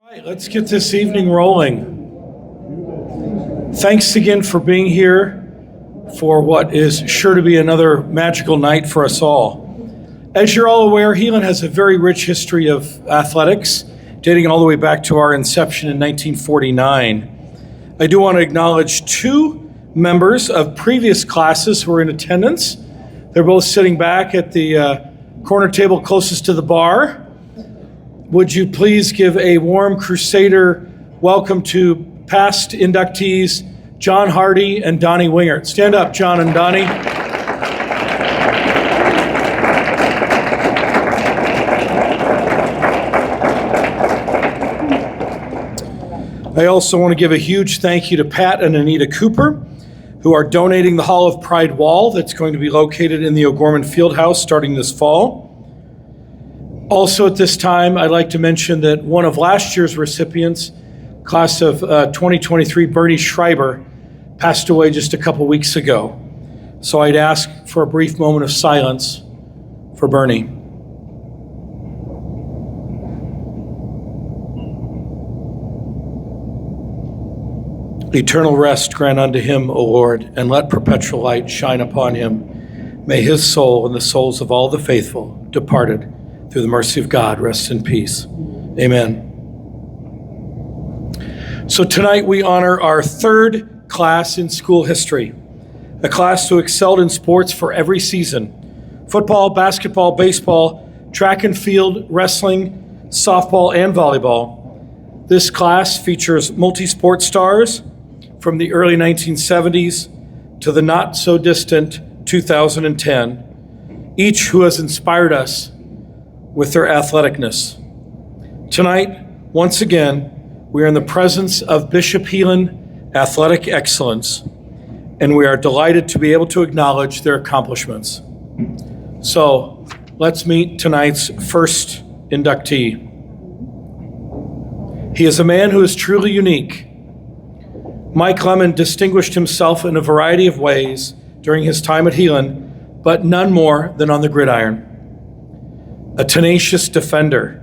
All right, let's get this evening rolling. Thanks again for being here for what is sure to be another magical night for us all. As you're all aware, Heelan has a very rich history of athletics, dating all the way back to our inception in 1949. I do want to acknowledge two members of previous classes who are in attendance. They're both sitting back at the corner table closest to the bar. Would you please give a warm Crusader welcome to past inductees, John Hardy and Donnie Wingert. Stand up, John and Donnie. I also want to give a huge thank you to Pat and Anita Cooper, who are donating the Hall of Pride wall that's going to be located in the O'Gorman Fieldhouse starting this fall. Also at this time, I'd like to mention that one of last year's recipients, class of 2023, Bernie Schreiber, passed away just a couple weeks ago. So I'd ask for a brief moment of silence for Bernie. Eternal rest grant unto him, O Lord, and let perpetual light shine upon him. May his soul and the souls of all the faithful departed through the mercy of God rest in peace. Amen. So tonight we honor our third class in school history, a class who excelled in sports for every season: football, basketball, baseball, track and field, wrestling, softball, and volleyball. This class features multi-sport stars from the early 1970s to the not-so-distant 2010, each who has inspired us with their athleticness. Tonight, once again, we are in the presence of Bishop Heelan Athletic Excellence, and we are delighted to be able to acknowledge their accomplishments. So, let's meet tonight's first inductee. He is a man who is truly unique. Mike Lemon distinguished himself in a variety of ways during his time at Heelan, but none more than on the gridiron. A tenacious defender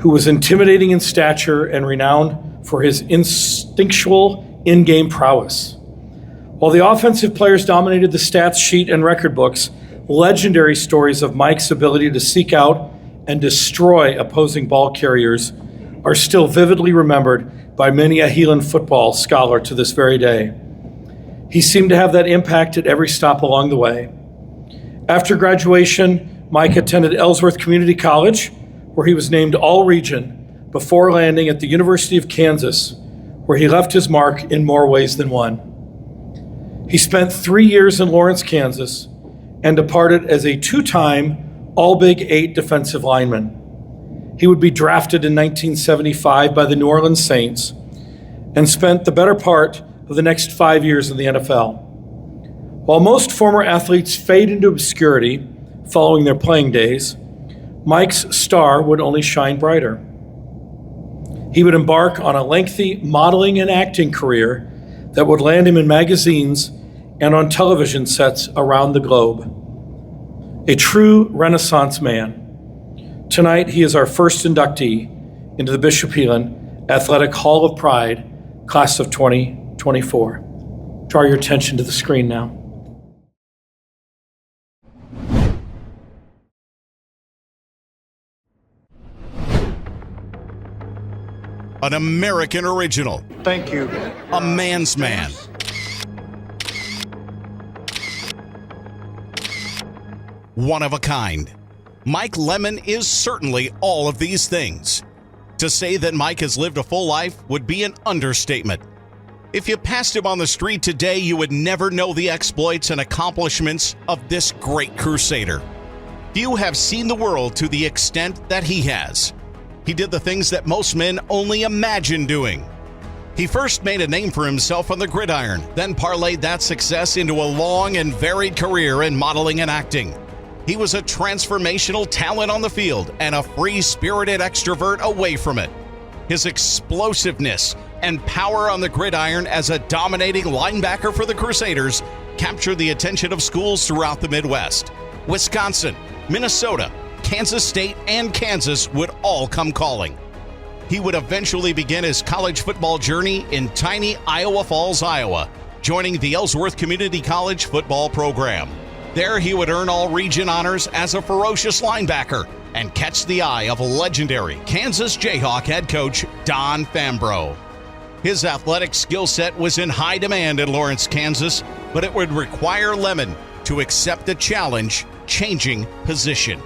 who was intimidating in stature and renowned for his instinctual in-game prowess. While the offensive players dominated the stats sheet and record books, legendary stories of Mike's ability to seek out and destroy opposing ball carriers are still vividly remembered by many a Heelan football scholar to this very day. He seemed to have that impact at every stop along the way. After graduation, Mike attended Ellsworth Community College, where he was named All-Region before landing at the University of Kansas, where he left his mark in more ways than one. He spent 3 years in Lawrence, Kansas, and departed as a two-time All-Big 8 defensive lineman. He would be drafted in 1975 by the New Orleans Saints and spent the better part of the next 5 years in the NFL. While most former athletes fade into obscurity following their playing days, Mike's star would only shine brighter. He would embark on a lengthy modeling and acting career that would land him in magazines and on television sets around the globe. A true Renaissance man. Tonight, he is our first inductee into the Bishop Heelan Athletic Hall of Pride, class of 2024. Draw your attention to the screen now. An American original. Thank you. A man's man. One of a kind. Mike Lemon is certainly all of these things. To say that Mike has lived a full life would be an understatement. If you passed him on the street today, you would never know the exploits and accomplishments of this great Crusader. Few have seen the world to the extent that he has. He did the things that most men only imagine doing. He first made a name for himself on the gridiron, then parlayed that success into a long and varied career in modeling and acting. He was a transformational talent on the field and a free-spirited extrovert away from it. His explosiveness and power on the gridiron as a dominating linebacker for the Crusaders captured the attention of schools throughout the Midwest. Wisconsin, Minnesota, Kansas State, and Kansas would all come calling. He would eventually begin his college football journey in tiny Iowa Falls, Iowa, joining the Ellsworth Community College football program. There he would earn all-region honors as a ferocious linebacker and catch the eye of legendary Kansas Jayhawk head coach Don Fambrough. His athletic skill set was in high demand in Lawrence, Kansas, but it would require Lemon to accept the challenge, changing position.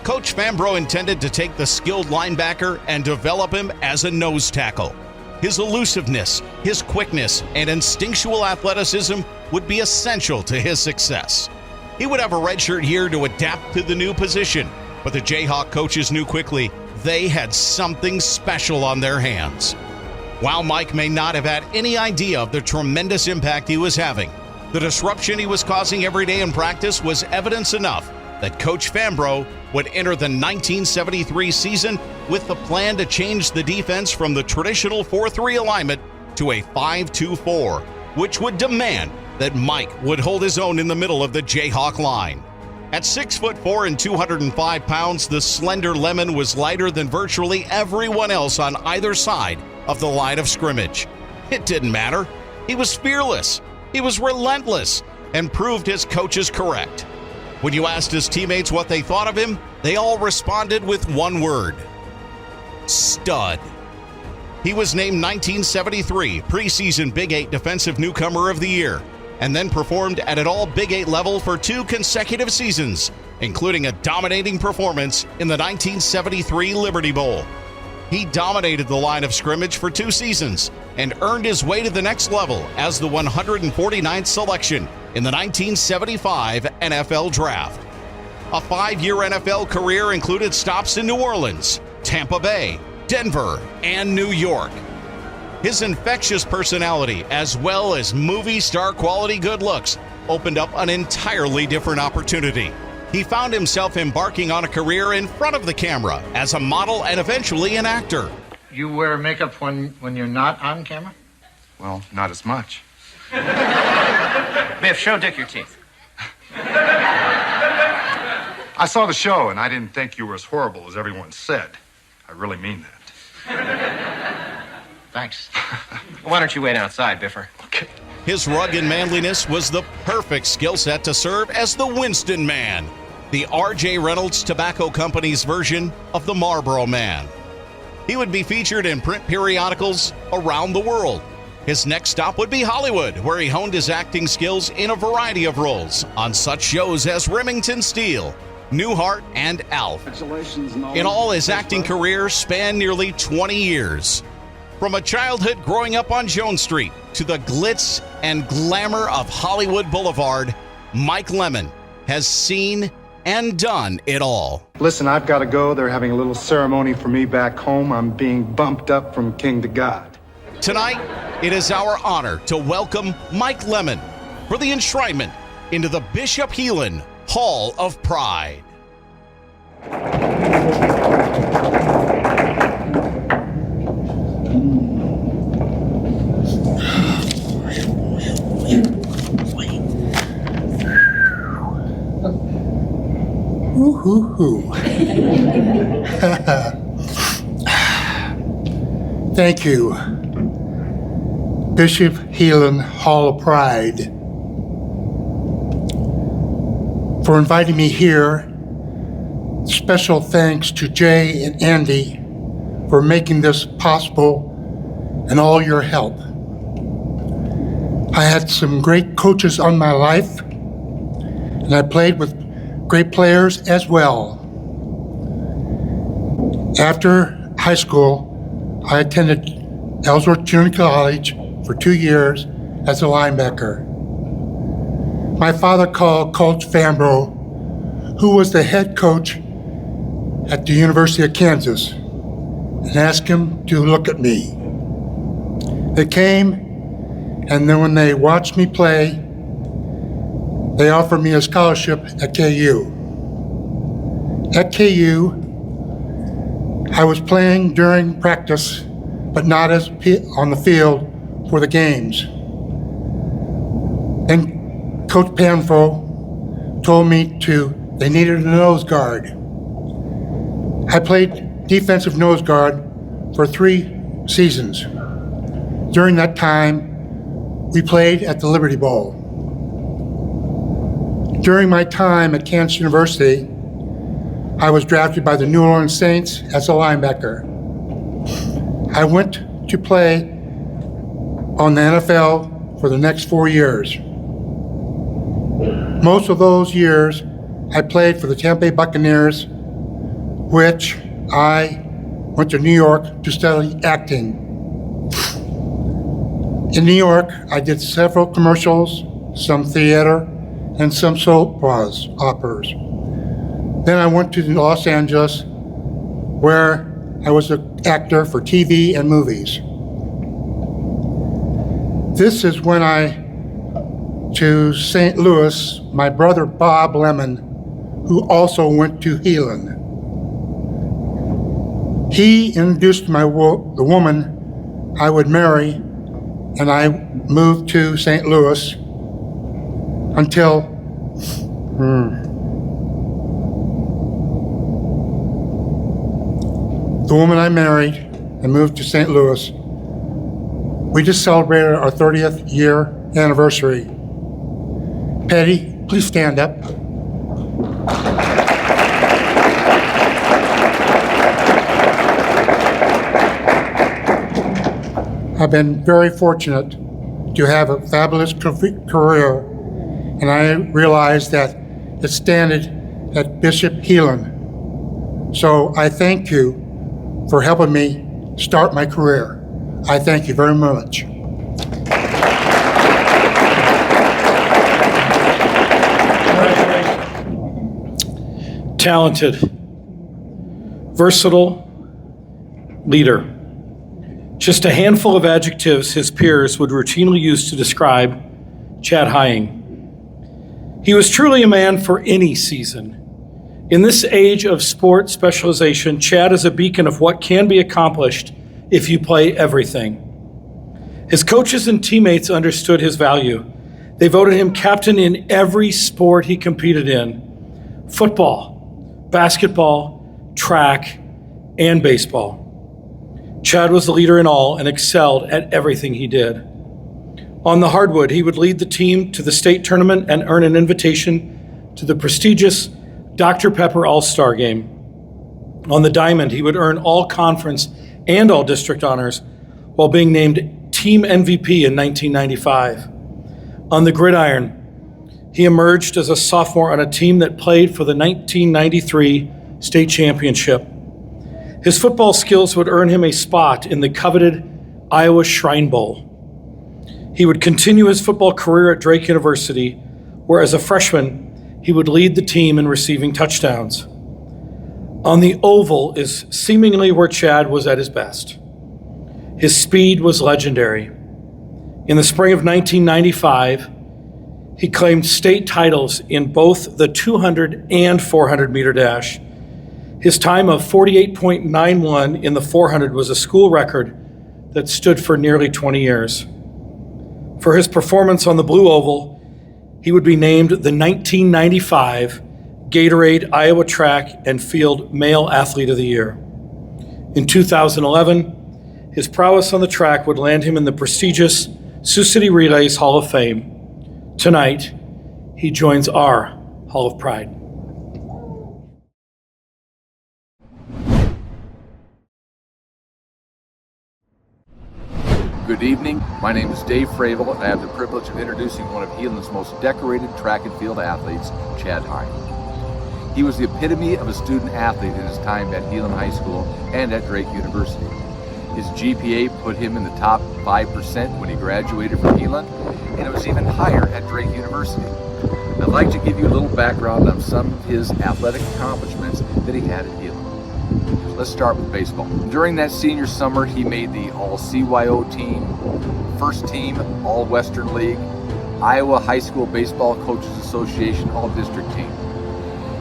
Coach Fambrough intended to take the skilled linebacker and develop him as a nose tackle. His elusiveness, his quickness, and instinctual athleticism would be essential to his success. He would have a redshirt year to adapt to the new position, but the Jayhawk coaches knew quickly they had something special on their hands. While Mike may not have had any idea of the tremendous impact he was having, the disruption he was causing every day in practice was evidence enough that Coach Fambrough would enter the 1973 season with the plan to change the defense from the traditional 4-3 alignment to a 5-2-4, which would demand that Mike would hold his own in the middle of the Jayhawk line. At 6'4" and 205 pounds, the slender Lemon was lighter than virtually everyone else on either side of the line of scrimmage. It didn't matter. He was fearless. He was relentless and proved his coaches correct. When you asked his teammates what they thought of him, they all responded with one word: stud. He was named 1973 preseason Big 8 Defensive Newcomer of the Year, and then performed at an all Big 8 level for 2 consecutive seasons, including a dominating performance in the 1973 Liberty Bowl. He dominated the line of scrimmage for 2 seasons and earned his way to the next level as the 149th selection in the 1975 NFL Draft. A 5-year NFL career included stops in New Orleans, Tampa Bay, Denver, and New York. His infectious personality, as well as movie star quality good looks, opened up an entirely different opportunity. He found himself embarking on a career in front of the camera as a model and eventually an actor. You wear makeup when you're not on camera? Well, not as much. Biff, show Dick your teeth. I saw the show, and I didn't think you were as horrible as everyone said. I really mean that. Thanks. Why don't you wait outside, Biffer? Okay. His rugged manliness was the perfect skill set to serve as the Winston Man, the R.J. Reynolds Tobacco Company's version of the Marlboro Man. He would be featured in print periodicals around the world. His next stop would be Hollywood, where he honed his acting skills in a variety of roles on such shows as Remington Steele, Newhart, and Alf. In all, his acting career spanned nearly 20 years. From a childhood growing up on Jones Street to the glitz and glamour of Hollywood Boulevard, Mike Lemon has seen and done it all. Listen, I've got to go. They're having a little ceremony for me back home. I'm being bumped up from king to god. Tonight, it is our honor to welcome Mike Lemon for the enshrinement into the Bishop Heelan Hall of Pride. Ooh. Thank you, Bishop Heelan Hall of Pride, for inviting me here. Special thanks to Jay and Andy for making this possible and all your help. I had some great coaches on my life, and I played with great players as well. After high school, I attended Ellsworth Junior College for 2 years as a linebacker. My father called Coach Fambrough, who was the head coach at the University of Kansas, and asked him to look at me. They came, and then when they watched me play, they offered me a scholarship at KU. At KU, I was playing during practice, but not as on the field for the games. Then Coach Fambrough told me they needed a nose guard. I played defensive nose guard for 3 seasons. During that time, we played at the Liberty Bowl. During my time at Kansas University, I was drafted by the New Orleans Saints as a linebacker. I went to play on the NFL for the next 4 years. Most of those years, I played for the Tampa Bay Buccaneers, which I went to New York to study acting. In New York, I did several commercials, some theater, and some soap operas. Then I went to Los Angeles, where I was an actor for TV and movies. This is when to St. Louis, my brother Bob Lemon, who also went to Heelan. He introduced the woman I would marry, and I moved to St. Louis until the woman I married and moved to St. Louis. We just celebrated our 30th year anniversary. Patty, please stand up. I've been very fortunate to have a fabulous career, and I realize that it started at Bishop Heelan. So I thank you for helping me start my career. I thank you very much. Talented, versatile leader. Just a handful of adjectives his peers would routinely use to describe Chad Hying. He was truly a man for any season. In this age of sport specialization, Chad is a beacon of what can be accomplished if you play everything. His coaches and teammates understood his value. They voted him captain in every sport he competed in: football, basketball, track, and baseball. Chad was the leader in all and excelled at everything he did. On the hardwood, he would lead the team to the state tournament and earn an invitation to the prestigious Dr. Pepper All-Star Game. On the diamond, he would earn all conference and all district honors while being named Team MVP in 1995. On the gridiron, he emerged as a sophomore on a team that played for the 1993 state championship. His football skills would earn him a spot in the coveted Iowa Shrine Bowl. He would continue his football career at Drake University, where as a freshman, he would lead the team in receiving touchdowns. On the oval is seemingly where Chad was at his best. His speed was legendary. In the spring of 1995, he claimed state titles in both the 200 and 400 meter dash. His time of 48.91 in the 400 was a school record that stood for nearly 20 years. For his performance on the blue oval, he would be named the 1995 Gatorade Iowa Track and Field Male Athlete of the Year. In 2011, his prowess on the track would land him in the prestigious Sioux City Relays Hall of Fame. Tonight, he joins our Hall of Pride. Good evening. My name is Dave Fravel, and I have the privilege of introducing one of Heelan's most decorated track and field athletes, Chad Hying. He was the epitome of a student athlete in his time at Heelan High School and at Drake University. His GPA put him in the top 5% when he graduated from Heelan, and it was even higher at Drake University. I'd like to give you a little background on some of his athletic accomplishments that he had at Heelan. Let's start with baseball. During that senior summer, he made the All-CYO team, first team All-Western League, Iowa High School Baseball Coaches Association All-District team.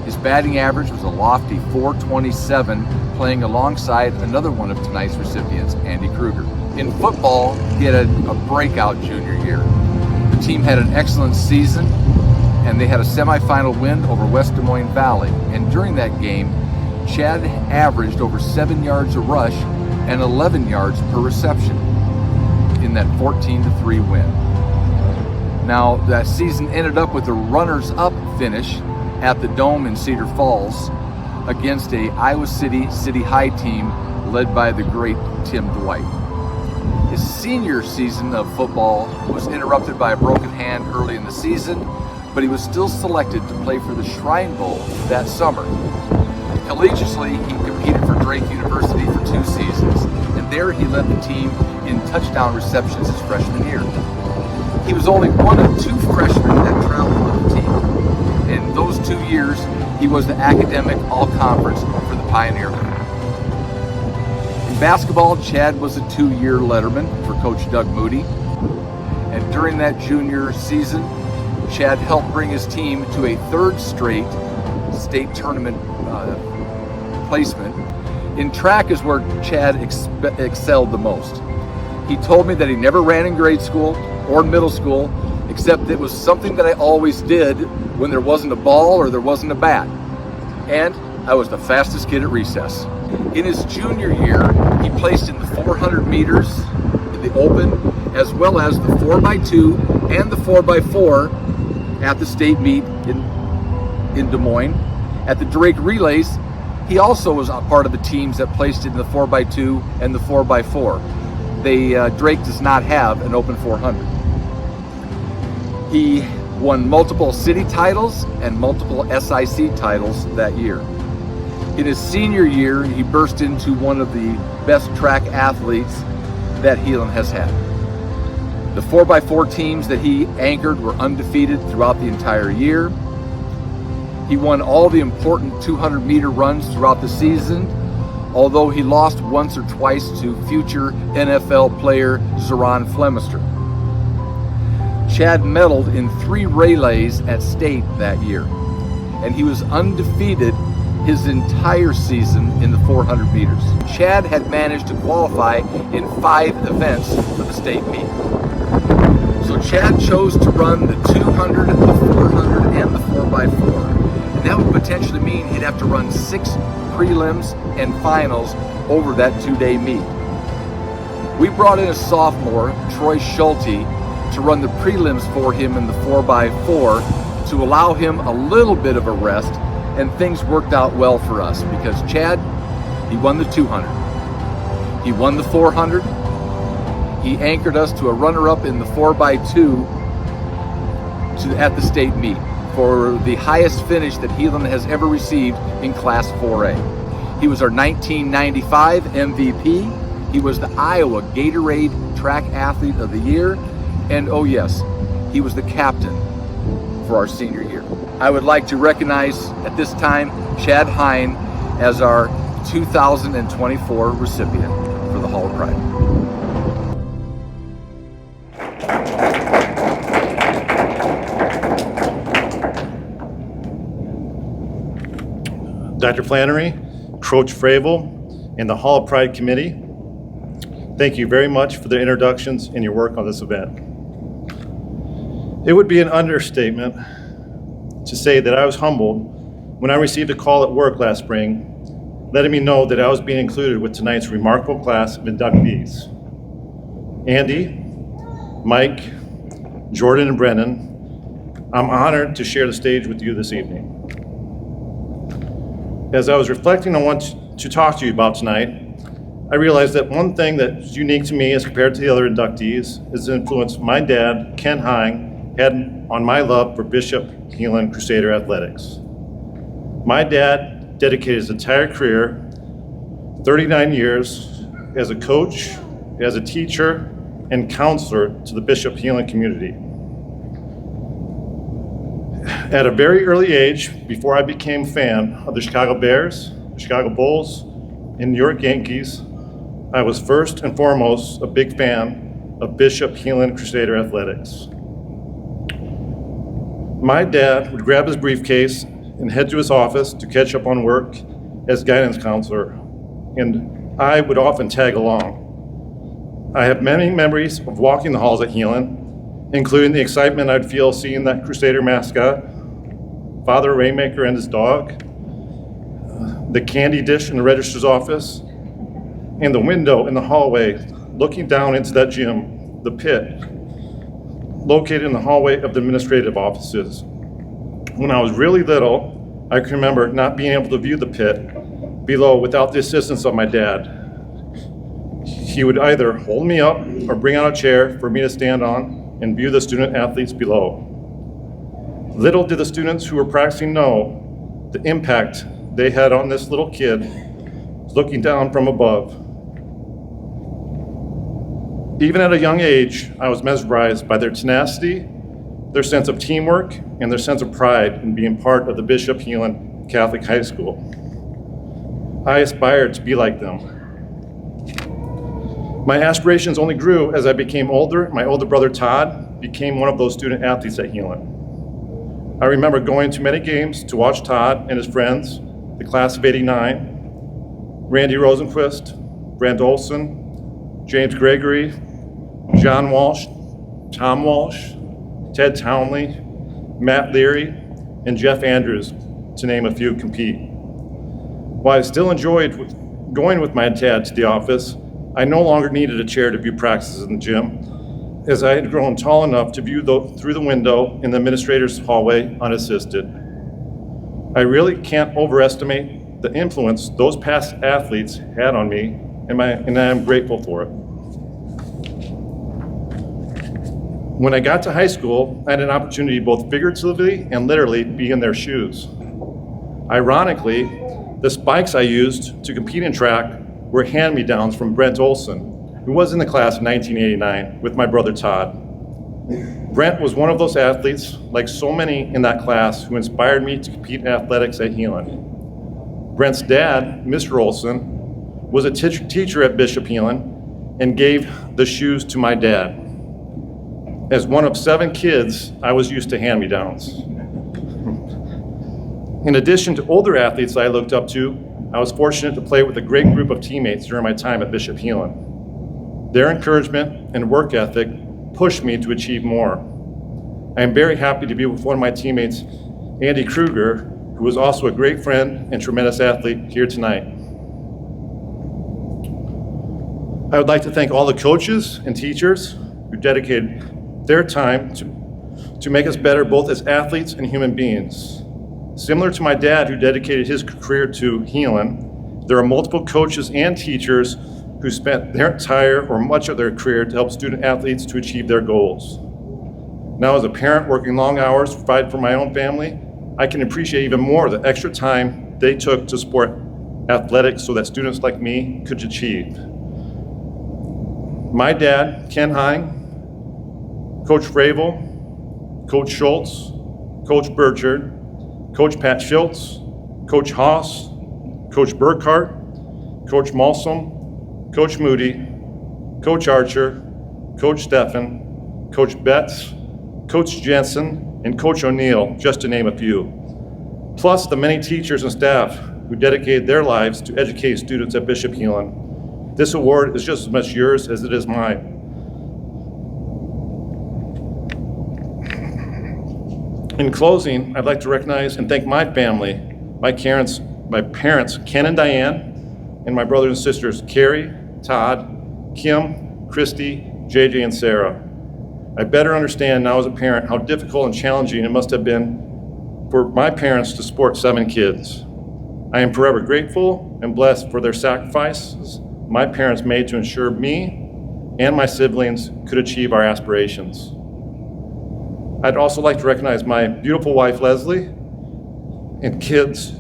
His batting average was a lofty .427, playing alongside another one of tonight's recipients, Andy Krueger. In football, he had a breakout junior year. The team had an excellent season, and they had a semifinal win over West Des Moines Valley. And during that game, Chad averaged over 7 yards a rush and 11 yards per reception in that 14-3 win. Now, that season ended up with a runners-up finish at the Dome in Cedar Falls against a Iowa City High team led by the great Tim Dwight. His senior season of football was interrupted by a broken hand early in the season, but he was still selected to play for the Shrine Bowl that summer. Collegiately, he competed for Drake University for 2 seasons, and there he led the team in touchdown receptions his freshman year. He was only one of 2 freshmen that traveled with the team. In those 2 years, he was the academic all-conference for the Pioneer League. In basketball, Chad was a 2-year letterman for Coach Doug Moody, and during that junior season, Chad helped bring his team to a 3rd straight state tournament placement. In track is where Chad excelled the most. He told me that he never ran in grade school or middle school, except it was something that I always did when there wasn't a ball or there wasn't a bat. And I was the fastest kid at recess. In his junior year, he placed in the 400 meters in the open, as well as the 4x2 and the 4x4 at the state meet in Des Moines. At the Drake Relays, he also was a part of the teams that placed in the 4x2 and the 4x4. Drake does not have an open 400. He won multiple city titles and multiple SIC titles that year. In his senior year, he burst into one of the best track athletes that Heelan has had. The 4x4 teams that he anchored were undefeated throughout the entire year. He won all the important 200-meter runs throughout the season, although he lost once or twice to future NFL player Zeron Flemister. Chad medaled in 3 relays at state that year, and he was undefeated his entire season in the 400 meters. Chad had managed to qualify in 5 events for the state meet. So Chad chose to run the 200, the 400, and the 4x4. And that would potentially mean he'd have to run 6 prelims and finals over that 2-day meet. We brought in a sophomore, Troy Schulte, to run the prelims for him in the 4x4 to allow him a little bit of a rest, and things worked out well for us because Chad, he won the 200. He won the 400. He anchored us to a runner-up in the 4x2 at the state meet for the highest finish that Heelan has ever received in Class 4A. He was our 1995 MVP. He was the Iowa Gatorade Track Athlete of the Year. And oh yes, he was the captain for our senior year. I would like to recognize at this time Chad Hine as our 2024 recipient for the Hall of Pride. Dr. Flannery, Coach Fravel, and the Hall of Pride Committee, thank you very much for the introductions and your work on this event. It would be an understatement to say that I was humbled when I received a call at work last spring letting me know that I was being included with tonight's remarkable class of inductees. Andy, Mike, Jordan, and Brennan, I'm honored to share the stage with you this evening. As I was reflecting on what to talk to you about tonight, I realized that one thing that's unique to me as compared to the other inductees is the influence my dad, Ken Hine, had on my love for Bishop Heelan Crusader athletics. My dad dedicated his entire career, 39 years, as a coach, as a teacher, and counselor to the Bishop Heelan community. At a very early age, before I became a fan of the Chicago Bears, the Chicago Bulls, and New York Yankees, I was first and foremost a big fan of Bishop Heelan Crusader athletics. My dad would grab his briefcase and head to his office to catch up on work as guidance counselor, and I would often tag along. I have many memories of walking the halls at Heelan, including the excitement I'd feel seeing that Crusader mascot, Father Rainmaker and his dog, the candy dish in the registrar's office, in the window in the hallway, looking down into that gym, the pit, located in the hallway of the administrative offices. When I was really little, I can remember not being able to view the pit below without the assistance of my dad. He would either hold me up or bring out a chair for me to stand on and view the student athletes below. Little did the students who were practicing know the impact they had on this little kid looking down from above. Even at a young age, I was mesmerized by their tenacity, their sense of teamwork, and their sense of pride in being part of the Bishop Heelan Catholic High School. I aspired to be like them. My aspirations only grew as I became older. My older brother Todd became one of those student athletes at Heelan. I remember going to many games to watch Todd and his friends, the class of '89, Randy Rosenquist, Brent Olson, James Gregory, John Walsh, Tom Walsh, Ted Townley, Matt Leary, and Jeff Andrews, to name a few, compete. While I still enjoyed going with my dad to the office, I no longer needed a chair to view practices in the gym, as I had grown tall enough to view through the window in the administrator's hallway unassisted. I really can't overestimate the influence those past athletes had on me, and I am grateful for it. When I got to high school, I had an opportunity both figuratively and literally to be in their shoes. Ironically, the spikes I used to compete in track were hand-me-downs from Brent Olson, who was in the class of 1989 with my brother Todd. Brent was one of those athletes, like so many in that class, who inspired me to compete in athletics at Heelan. Brent's dad, Mr. Olson, was a teacher at Bishop Heelan and gave the shoes to my dad. As one of 7 kids, I was used to hand-me-downs. In addition to older athletes I looked up to, I was fortunate to play with a great group of teammates during my time at Bishop Heelan. Their encouragement and work ethic pushed me to achieve more. I am very happy to be with one of my teammates, Andy Krueger, who was also a great friend and tremendous athlete here tonight. I would like to thank all the coaches and teachers who dedicated their time to make us better both as athletes and human beings. Similar to my dad, who dedicated his career to Heelan, there are multiple coaches and teachers who spent their entire or much of their career to help student athletes to achieve their goals. Now, as a parent working long hours to provide for my own family, I can appreciate even more the extra time they took to support athletics so that students like me could achieve. My dad, Ken Hine, Coach Fravel, Coach Schultz, Coach Burchard, Coach Pat Schultz, Coach Haas, Coach Burkhart, Coach Malsom, Coach Moody, Coach Archer, Coach Steffen, Coach Betts, Coach Jensen, and Coach O'Neill, just to name a few. Plus the many teachers and staff who dedicated their lives to educate students at Bishop Heelan. This award is just as much yours as it is mine. In closing, I'd like to recognize and thank my family, my parents, Ken and Diane, and my brothers and sisters, Carrie, Todd, Kim, Christy, JJ, and Sarah. I better understand now as a parent how difficult and challenging it must have been for my parents to support 7 kids. I am forever grateful and blessed for their sacrifices my parents made to ensure me and my siblings could achieve our aspirations. I'd also like to recognize my beautiful wife, Leslie, and kids,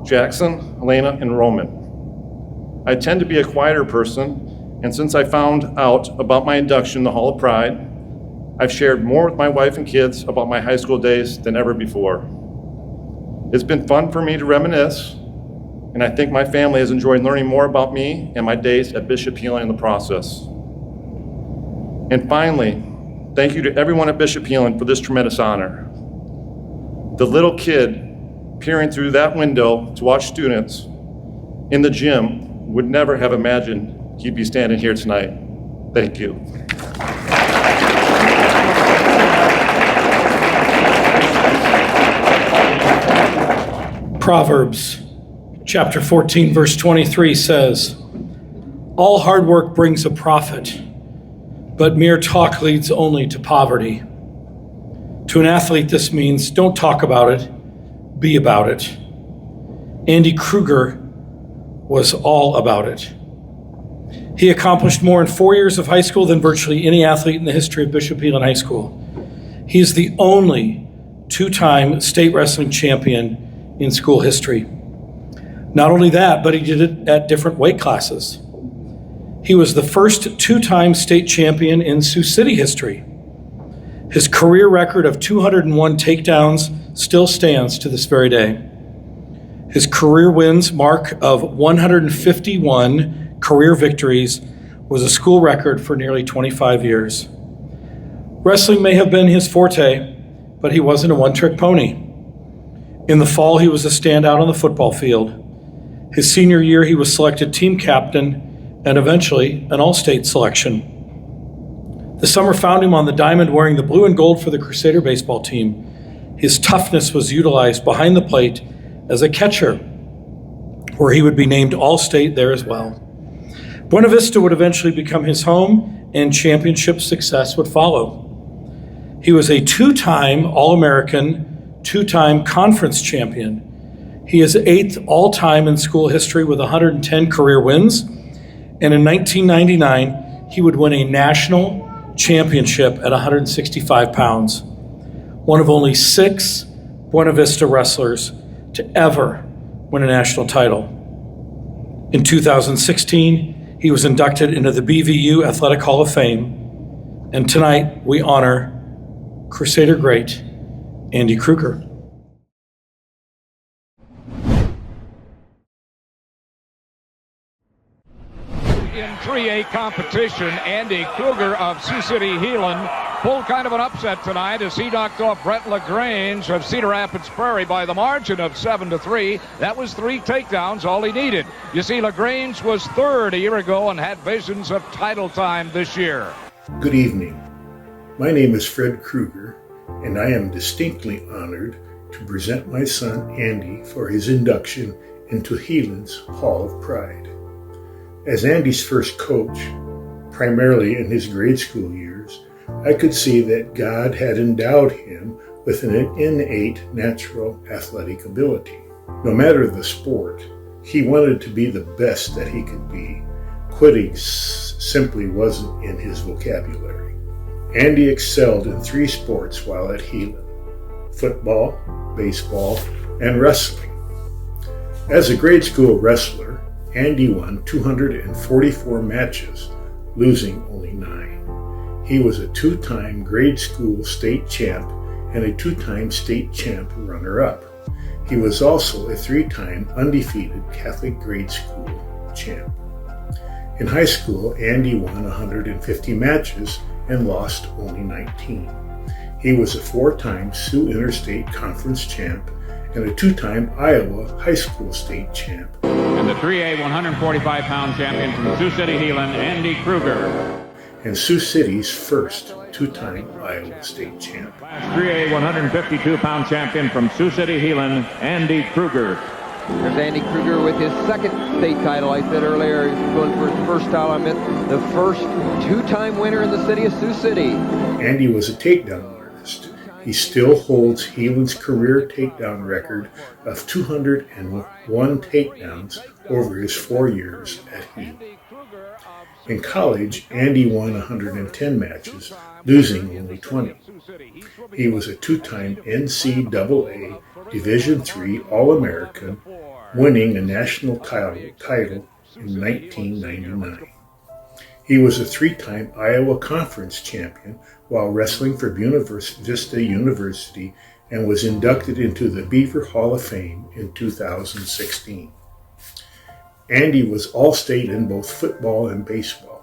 Jackson, Elena, and Roman. I tend to be a quieter person, and since I found out about my induction in the Hall of Pride, I've shared more with my wife and kids about my high school days than ever before. It's been fun for me to reminisce, and I think my family has enjoyed learning more about me and my days at Bishop Heelan in the process. And finally, thank you to everyone at Bishop Heelan for this tremendous honor. The little kid peering through that window to watch students in the gym would never have imagined he'd be standing here tonight. Thank you. Proverbs chapter 14, verse 23 says, All hard work brings a profit, but mere talk leads only to poverty. To an athlete, this means don't talk about it, be about it. Andy Krueger was all about it. He accomplished more in 4 years of high school than virtually any athlete in the history of Bishop Heelan High School. He is the only two-time state wrestling champion in school history. Not only that, but he did it at different weight classes. He was the first two-time state champion in Sioux City history. His career record of 201 takedowns still stands to this very day. His career wins mark of 151 career victories was a school record for nearly 25 years. Wrestling may have been his forte, but he wasn't a one-trick pony. In the fall, he was a standout on the football field. His senior year, he was selected team captain and eventually an all-state selection. The summer found him on the diamond wearing the blue and gold for the Crusader baseball team. His toughness was utilized behind the plate as a catcher, where he would be named all-state there as well. Buena Vista would eventually become his home, and championship success would follow. He was a two-time All-American, two-time conference champion. He is 8th all-time in school history with 110 career wins, and in 1999, he would win a national championship at 165 pounds. One of only 6 Buena Vista wrestlers to ever win a national title. In 2016, he was inducted into the BVU Athletic Hall of Fame, and tonight we honor Crusader great Andy Krueger. In 3A competition, Andy Krueger of Sioux City Heelan pulled kind of an upset tonight as he knocked off Brett LaGrange of Cedar Rapids Prairie by the margin of 7-3. That was 3 takedowns, all he needed. You see, LaGrange was 3rd a year ago and had visions of title time this year. Good evening. My name is Fred Krueger, and I am distinctly honored to present my son Andy for his induction into Heelan's Hall of Pride. As Andy's first coach, primarily in his grade school years, I could see that God had endowed him with an innate natural athletic ability. No matter the sport, he wanted to be the best that he could be. Quitting simply wasn't in his vocabulary. Andy excelled in 3 sports while at Heelan: football, baseball, and wrestling. As a grade school wrestler, Andy won 244 matches, losing only 9. He was a 2-time grade school state champ and a 2-time state champ runner-up. He was also a 3-time undefeated Catholic grade school champ. In high school, Andy won 150 matches and lost only 19. He was a 4-time Sioux Interstate Conference champ and a 2-time Iowa high school state champ. And the 3A 145-pound champion from Sioux City Heelan, Andy Krueger. And Sioux City's first 2-time Iowa state champ. 3A 152-pound champion from Sioux City Heelan, Andy Krueger. There's Andy Krueger with his 2nd state title. I said earlier he's going for his first title. I meant the first 2-time winner in the city of Sioux City. Andy was a takedown artist. He still holds Heelan's career takedown record of 201 takedowns over his 4 years at Heelan. In college, Andy won 110 matches, losing only 20. He was a 2-time NCAA Division III All-American, winning a national title in 1999. He was a 3-time Iowa Conference champion while wrestling for Buena Vista University and was inducted into the Beaver Hall of Fame in 2016. Andy was all-state in both football and baseball.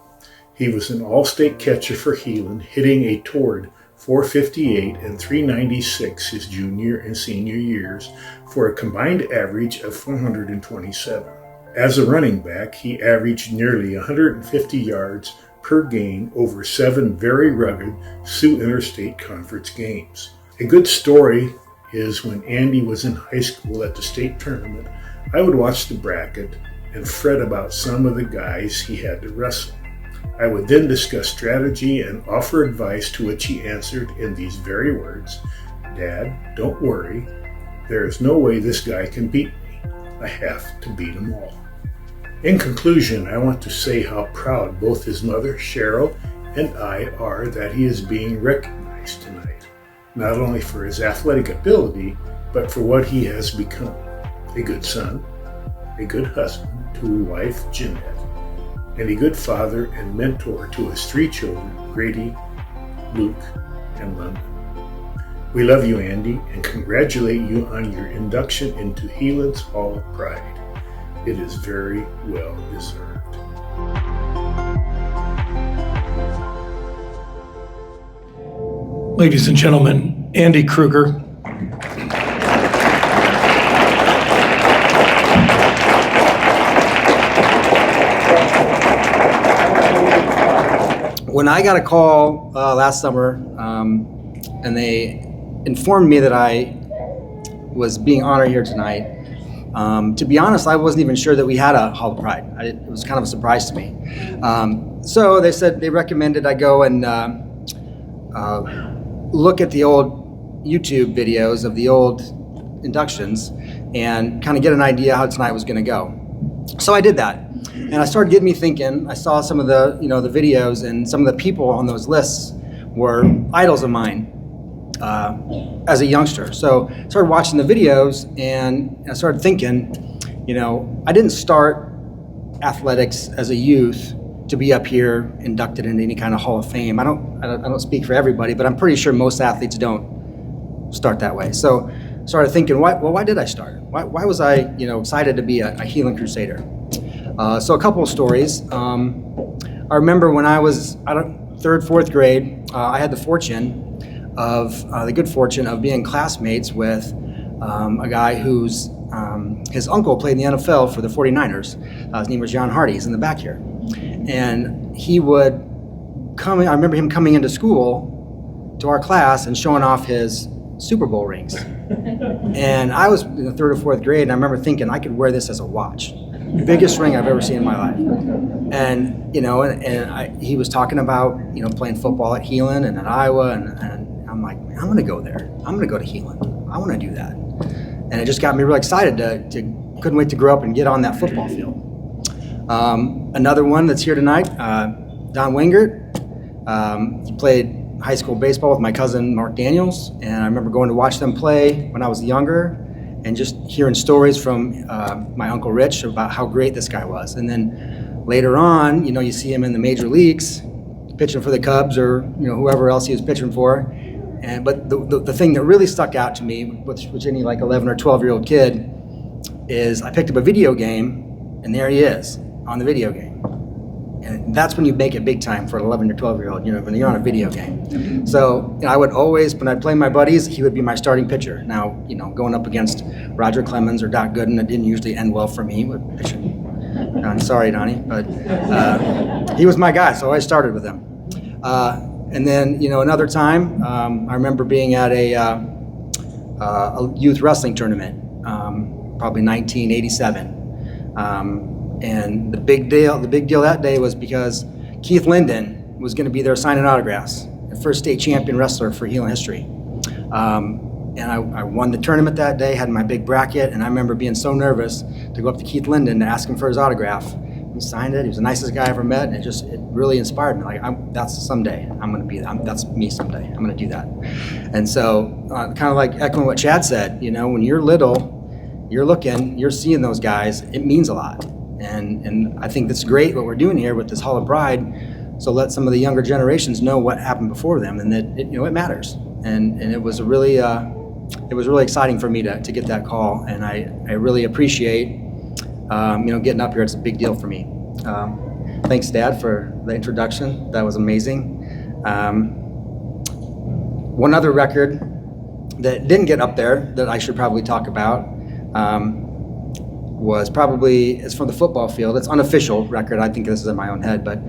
He was an all-state catcher for Heelan, hitting a torrid .458 and .396 his junior and senior years for a combined average of 427. As a running back, he averaged nearly 150 yards per game over 7 very rugged Sioux Interstate Conference games. A good story is when Andy was in high school at the state tournament, I would watch the bracket and fret about some of the guys he had to wrestle. I would then discuss strategy and offer advice, to which he answered in these very words, "Dad, don't worry. There is no way this guy can beat me. I have to beat them all." In conclusion, I want to say how proud both his mother, Cheryl, and I are that he is being recognized tonight, not only for his athletic ability, but for what he has become: a good son, a good husband to wife Jeanette, and a good father and mentor to his 3 children, Grady, Luke, and London. We love you, Andy, and congratulate you on your induction into Heelan's Hall of Pride. It is very well deserved. Ladies and gentlemen, Andy Krueger. When I got a call last summer, and they informed me that I was being honored here tonight, to be honest, I wasn't even sure that we had a Hall of Pride. It was kind of a surprise to me. So they said they recommended I go and look at the old YouTube videos of the old inductions and kind of get an idea how tonight was going to go. So I did that. And I started getting me thinking. I saw some of the, the videos, and some of the people on those lists were idols of mine as a youngster. So I started watching the videos, and I started thinking, I didn't start athletics as a youth to be up here inducted into any kind of Hall of Fame. I don't speak for everybody, but I'm pretty sure most athletes don't start that way. So I started thinking, why did I start? Why was I, excited to be a Heelan Crusader? So a couple of stories. I remember when I was 3rd, 4th grade, I had the good fortune of being classmates with a guy whose his uncle played in the NFL for the 49ers. His name was John Hardy. He's in the back here. And he would come, I remember him coming into school to our class and showing off his Super Bowl rings. And I was in the 3rd or 4th grade, and I remember thinking I could wear this as a watch. Biggest ring I've ever seen in my life. And he was talking about playing football at Heelan and at Iowa, and I'm like, I'm gonna go there. I'm gonna go to Heelan. I want to do that. And it just got me really excited to couldn't wait to grow up and get on that football field. Another one that's here tonight, Don Wingert. He played high school baseball with my cousin Mark Daniels, and I remember going to watch them play when I was younger, and just hearing stories from my Uncle Rich about how great this guy was. And then later on, you see him in the major leagues, pitching for the Cubs or whoever else he was pitching for. But the thing that really stuck out to me, which any like 11 or 12-year-old kid, is I picked up a video game, and there he is on the video game. And that's when you make it big time for an 11 or 12-year-old, when you're on a video game. So I would always, when I'd play my buddies, he would be my starting pitcher. Now, going up against Roger Clemens or Doc Gooden, it didn't usually end well for me with pitching. I'm sorry, Donnie, but he was my guy, so I started with him. And then, another time, I remember being at a youth wrestling tournament, probably 1987. And the big deal that day was because Keith Linden was going to be there signing autographs, the first state champion wrestler for Heelan history. And I won the tournament that day, had my big bracket, and I remember being so nervous to go up to Keith Linden to ask him for his autograph. He signed it. He was the nicest guy I ever met, and it really inspired me. Like, that's someday I'm going to be that. That's me someday. I'm going to do that. And so, kind of like echoing what Chad said, when you're little, you're seeing those guys. It means a lot. And I think that's great what we're doing here with this Hall of Pride. So let some of the younger generations know what happened before them, and that it matters. And it was really exciting for me to get that call, and I really appreciate getting up here. It's a big deal for me. Thanks, Dad, for the introduction. That was amazing. One other record that didn't get up there that I should probably talk about it's from the football field. It's unofficial record. I think this is in my own head, but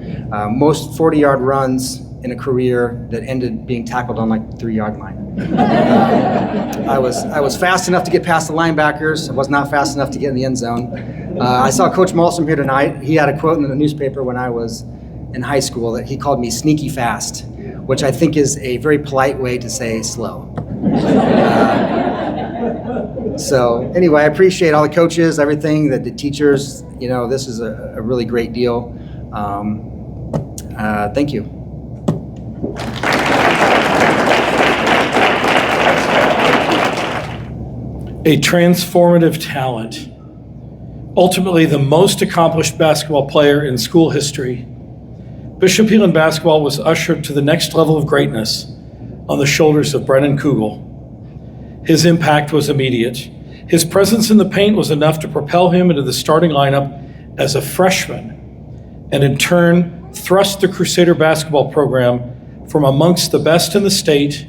most 40-yard runs in a career that ended being tackled on like the 3-yard line. I was fast enough to get past the linebackers. I was not fast enough to get in the end zone. I saw Coach Malsom here tonight. He had a quote in the newspaper when I was in high school that he called me sneaky fast, which I think is a very polite way to say slow. So anyway, I appreciate all the coaches, everything, the teachers. You know, this is a really great deal. Thank you. A transformative talent. Ultimately, the most accomplished basketball player in school history, Bishop Heelan basketball was ushered to the next level of greatness on the shoulders of Brennan Cougill. His impact was immediate. His presence in the paint was enough to propel him into the starting lineup as a freshman, and in turn thrust the Crusader basketball program from amongst the best in the state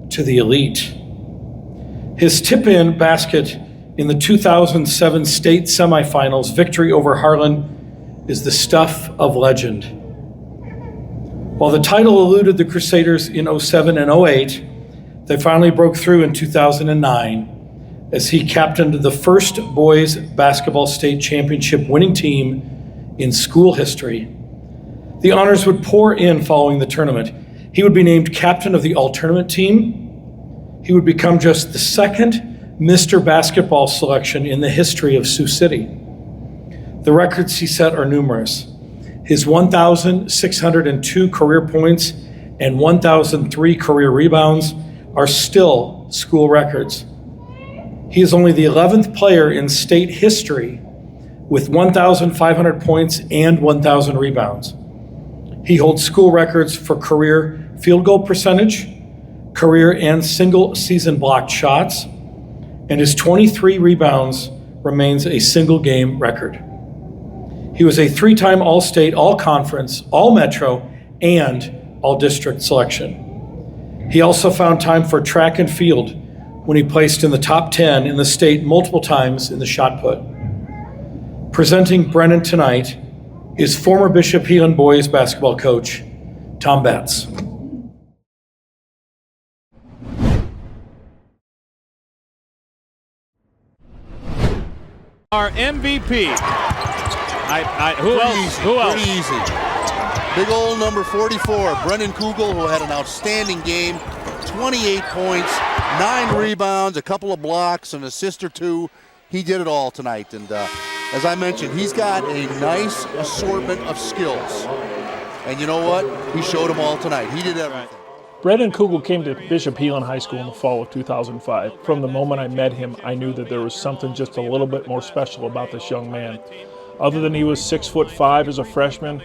to the elite. His tip-in basket in the 2007 state semifinals victory over Harlan is the stuff of legend. While the title eluded the Crusaders in 07 and 08, they finally broke through in 2009 as he captained the first boys basketball state championship winning team in school history. The honors would pour in following the tournament. He would be named captain of the all-tournament team. He would become just the second Mr. Basketball selection in the history of Sioux City. The records he set are numerous. His 1,602 career points and 1,003 career rebounds are still school records. He is only the 11th player in state history with 1,500 points and 1,000 rebounds. He holds school records for career field goal percentage, career and single season blocked shots, and his 23 rebounds remains a single game record. He was a 3-time All-State, All-Conference, All-Metro, and All-District selection. He also found time for track and field when he placed in the top 10 in the state multiple times in the shot put. Presenting Brennan tonight is former Bishop Heelan boys basketball coach, Tom Betts. Our MVP. Who else? Pretty easy. Big old number 44, Brennan Cougill, who had an outstanding game. 28 points, 9 rebounds, a couple of blocks, an assist or two. He did it all tonight. And as I mentioned, he's got a nice assortment of skills. And you know what? He showed them all tonight. He did everything. Brennan Cougill came to Bishop Heelan High School in the fall of 2005. From the moment I met him, I knew that there was something just a little bit more special about this young man. Other than he was 6'5" as a freshman,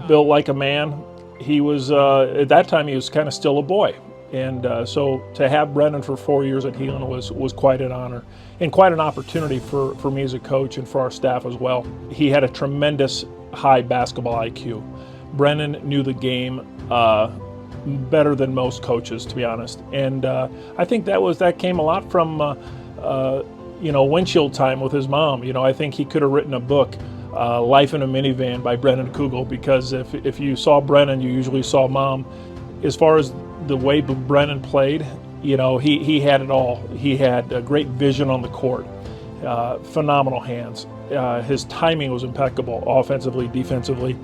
built like a man, he was, at that time, he was kind of still a boy. And so to have Brennan for 4 years at Heelan was quite an honor and quite an opportunity for me as a coach and for our staff as well. He had a tremendous high basketball IQ. Brennan knew the game better than most coaches, to be honest. And I think that came a lot from windshield time with his mom. I think he could have written a book, Life in a Minivan by Brennan Cougill, because if you saw Brennan, you usually saw Mom. As far as the way Brennan played, he had it all. He had a great vision on the court, phenomenal hands. His timing was impeccable, offensively, defensively.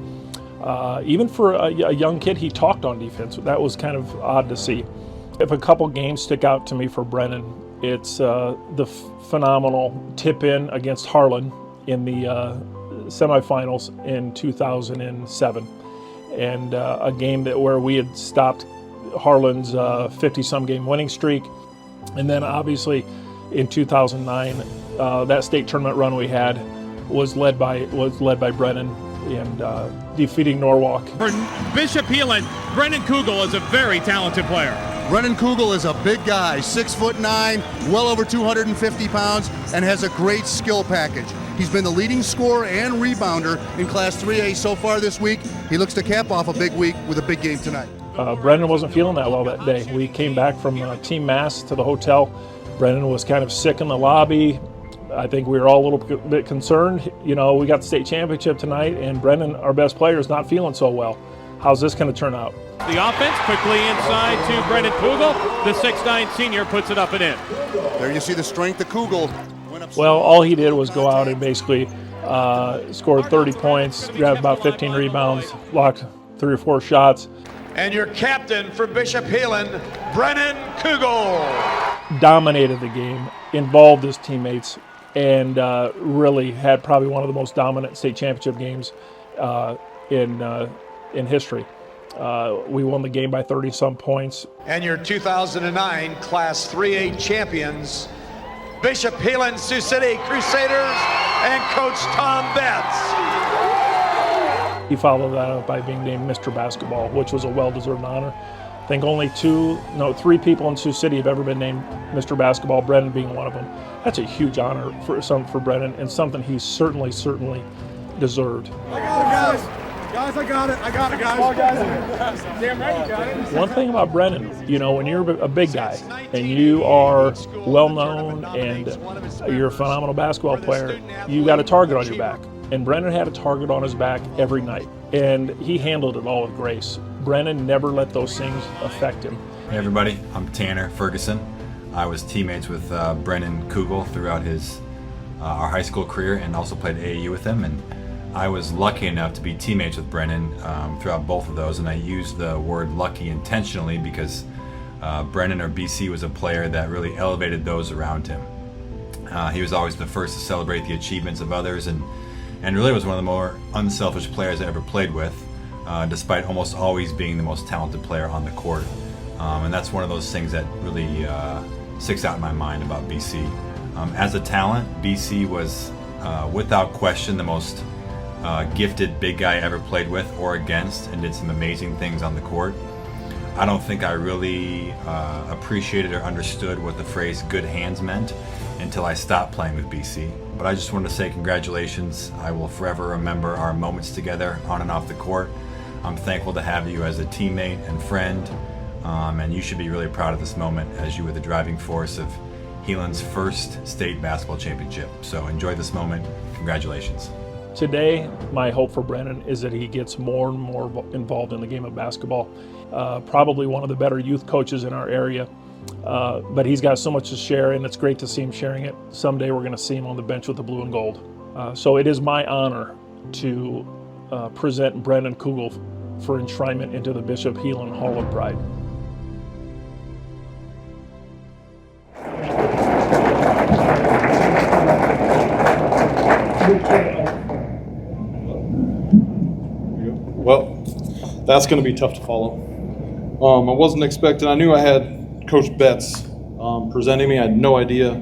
Even for a young kid, he talked on defense. That was kind of odd to see. If a couple games stick out to me for Brennan, it's the phenomenal tip-in against Harlan in the semifinals in 2007, and a game where we had stopped Harlan's 50-some game winning streak. And then obviously in 2009, that state tournament run we had was led by Brennan and defeating Norwalk. For Bishop Heelan, Brennan Cougill is a very talented player. Brennan Cougill is a big guy, 6'9", well over 250 pounds, and has a great skill package. He's been the leading scorer and rebounder in Class 3A so far this week. He looks to cap off a big week with a big game tonight. Brennan wasn't feeling that well that day. We came back from Team Mass to the hotel. Brennan was kind of sick in the lobby. I think we were all a little bit concerned. We got the state championship tonight, and Brennan, our best player, is not feeling so well. How's this going to turn out? The offense quickly inside to Brennan Cougill. The 6'9" senior puts it up and in. There you see the strength of Cougill. Well, all he did was go out and basically scored 30 points, grabbed about 15 rebounds, blocked 3 or 4 shots. And your captain for Bishop Heelan, Brennan Cougill. Dominated the game, involved his teammates, and really had probably one of the most dominant state championship games in history. We won the game by 30-some points. And your 2009 Class 3A champions, Bishop Heelan Sioux City Crusaders and Coach Tom Betts. He followed that up by being named Mr. Basketball, which was a well-deserved honor. I think only 3 people in Sioux City have ever been named Mr. Basketball, Brennan being one of them. That's a huge honor for Brennan, and something he certainly deserved. I got it, guys. Guys, I got it, guys. All guys. Damn right you got it. One thing about Brennan, when you're a big guy and you are well-known and you're a phenomenal basketball player, you got a target on your back. And Brennan had a target on his back every night, and he handled it all with grace. Brennan never let those things affect him. Hey everybody, I'm Tanner Ferguson. I was teammates with Brennan Cougill throughout our high school career and also played AAU with him. And I was lucky enough to be teammates with Brennan throughout both of those, and I used the word lucky intentionally because Brennan, or BC, was a player that really elevated those around him. He was always the first to celebrate the achievements of others, and really was one of the more unselfish players I ever played with, despite almost always being the most talented player on the court. And that's one of those things that really sticks out in my mind about BC. As a talent, BC was without question the most gifted big guy I ever played with or against, and did some amazing things on the court. I don't think I really appreciated or understood what the phrase good hands meant until I stopped playing with BC. But I just wanted to say congratulations. I will forever remember our moments together on and off the court. I'm thankful to have you as a teammate and friend, and you should be really proud of this moment as you were the driving force of Heelan's first state basketball championship. So enjoy this moment. Congratulations. Today, my hope for Brennan is that he gets more and more involved in the game of basketball. Probably one of the better youth coaches in our area, but he's got so much to share, and it's great to see him sharing it. Someday we're going to see him on the bench with the blue and gold. So it is my honor to present Brennan Cougill for enshrinement into the Bishop Heelan Hall of Pride. Well, that's going to be tough to follow. I wasn't expecting. I knew I had Coach Betts presenting me. I had no idea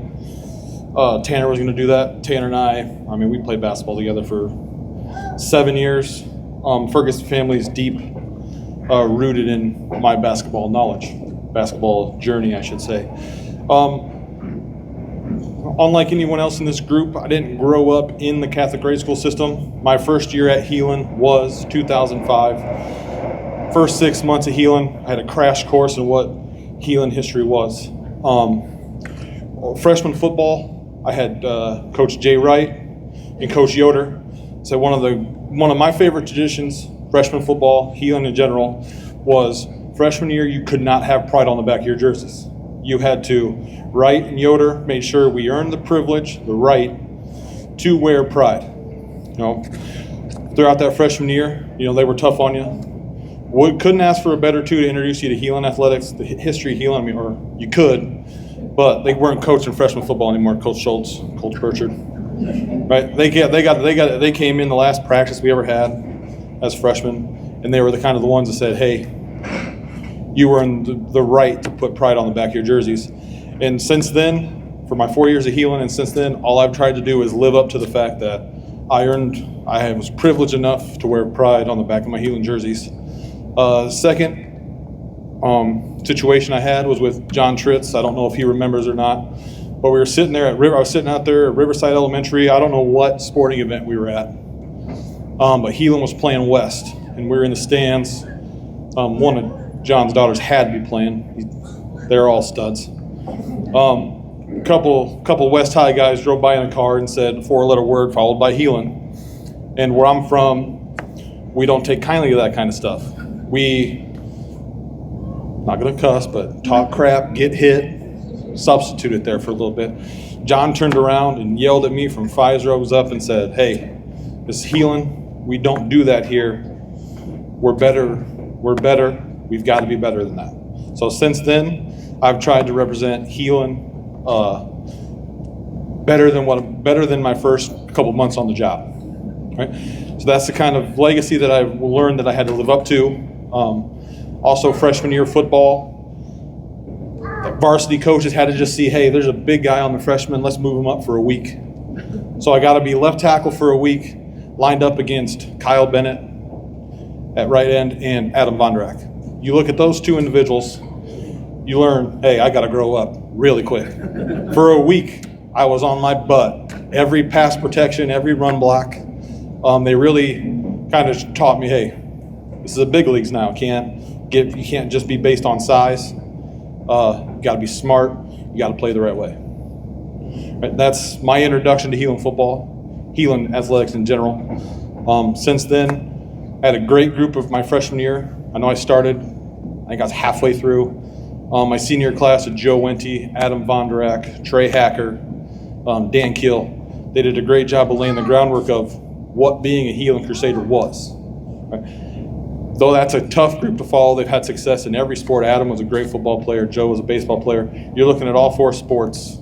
Tanner was going to do that. Tanner and I mean, we played basketball together for 7 years. Ferguson family is deep rooted in my basketball knowledge, basketball journey, I should say. Unlike anyone else in this group, I didn't grow up in the Catholic grade school system. My first year at Heelan was 2005. First 6 months of Heelan, I had a crash course in what Heelan history was. Freshman football, I had Coach Jay Wright and Coach Yoder. So one of my favorite traditions, freshman football, Heelan in general, was freshman year you could not have pride on the back of your jerseys. You had to, Wright and Yoder made sure we earned the privilege, the right, to wear pride. Throughout that freshman year, they were tough on you. Couldn't ask for a better two to introduce you to Heelan athletics, the history of Heelan, or you could, but they weren't coaching freshman football anymore. Coach Schultz, Coach Burchard, right? They came in the last practice we ever had as freshmen, and they were the ones that said, "Hey, you earned the right to put pride on the back of your jerseys." And since then, for my 4 years at Heelan, and since then, all I've tried to do is live up to the fact that I was privileged enough to wear pride on the back of my Heelan jerseys. Second situation I had was with John Tritz. I don't know if he remembers or not, but we were sitting there I was sitting out there at Riverside Elementary. I don't know what sporting event we were at, but Heelan was playing West, and we were in the stands. One of John's daughters had to be playing. They're all studs. Couple West High guys drove by in a car and said a 4-letter word followed by Heelan. And where I'm from, we don't take kindly to that kind of stuff. We, not gonna cuss, but talk crap, get hit, substituted there for a little bit. John turned around and yelled at me from 5 rows up and said, "Hey, this is Heelan. We don't do that here. We're better. We've got to be better than that." So since then, I've tried to represent Heelan better than my first couple months on the job. Right? So that's the kind of legacy that I've learned that I had to live up to. Also, freshman year football, varsity coaches had to just see, hey, there's a big guy on the freshman, let's move him up for a week. So I got to be left tackle for a week, lined up against Kyle Bennett at right end and Adam Vondrack. You look at those two individuals, you learn, hey, I got to grow up really quick. For a week, I was on my butt. Every pass protection, every run block. They really kind of taught me, hey, this is the big leagues now. You can't just be based on size. You got to be smart. You got to play the right way. Right, that's my introduction to Heelan football, Heelan athletics in general. Since then, I had a great group of my freshman year. I know I think I was halfway through. My senior class of Joe Wente, Adam Vondrack, Trey Hacker, Dan Kill. They did a great job of laying the groundwork of what being a Heelan Crusader was. Right? Though that's a tough group to follow, they've had success in every sport. Adam was a great football player. Joe was a baseball player. You're looking at all 4 sports.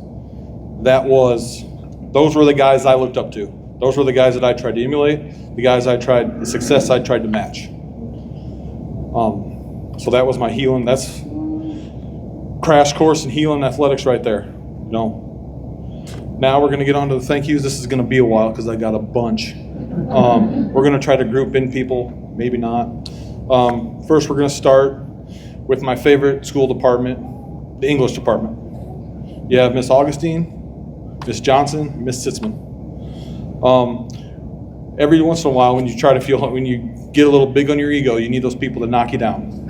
Those were the guys I looked up to. Those were the guys that I tried to emulate, the success I tried to match. So that was my Heelan. That's crash course in Heelan athletics right there. Now we're going to get on to the thank yous. This is going to be a while because I got a bunch. We're going to try to group in people, maybe not. First, we're going to start with my favorite school department, the English department. You have Miss Augustine, Miss Johnson, Miss Sitzmann. Every once in a while, when you get a little big on your ego, you need those people to knock you down.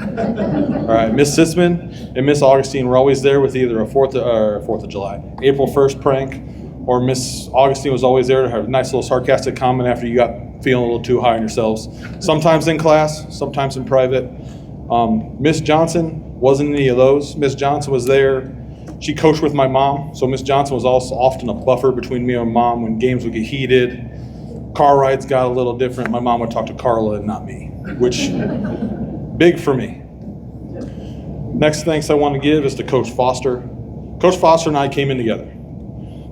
All right, Miss Sitzmann and Miss Augustine were always there with either a 4th of July, April 1st prank, or Miss Augustine was always there to have a nice little sarcastic comment after you got feeling a little too high on yourselves. Sometimes in class, sometimes in private. Miss Johnson wasn't any of those. Miss Johnson was there. She coached with my mom, so Miss Johnson was also often a buffer between me and mom when games would get heated. Car rides got a little different. My mom would talk to Carla and not me, which big for me. Next thanks I want to give is to Coach Foster. Coach Foster and I came in together.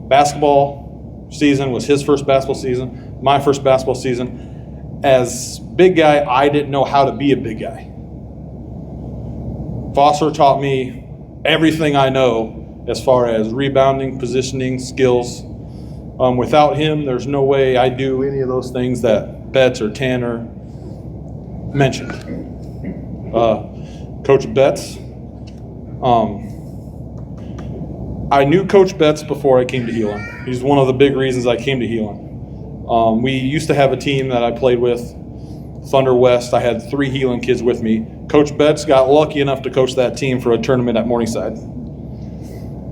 Basketball season was his first basketball season, my first basketball season. As big guy, I didn't know how to be a big guy. Foster taught me everything I know as far as rebounding, positioning, skills. Without him, there's no way I do any of those things that Betts or Tanner mentioned. Coach Betts, I knew Coach Betts before I came to Heelan. He's one of the big reasons I came to Heelan. We used to have a team that I played with, Thunder West. I had 3 Heelan kids with me. Coach Betts got lucky enough to coach that team for a tournament at Morningside.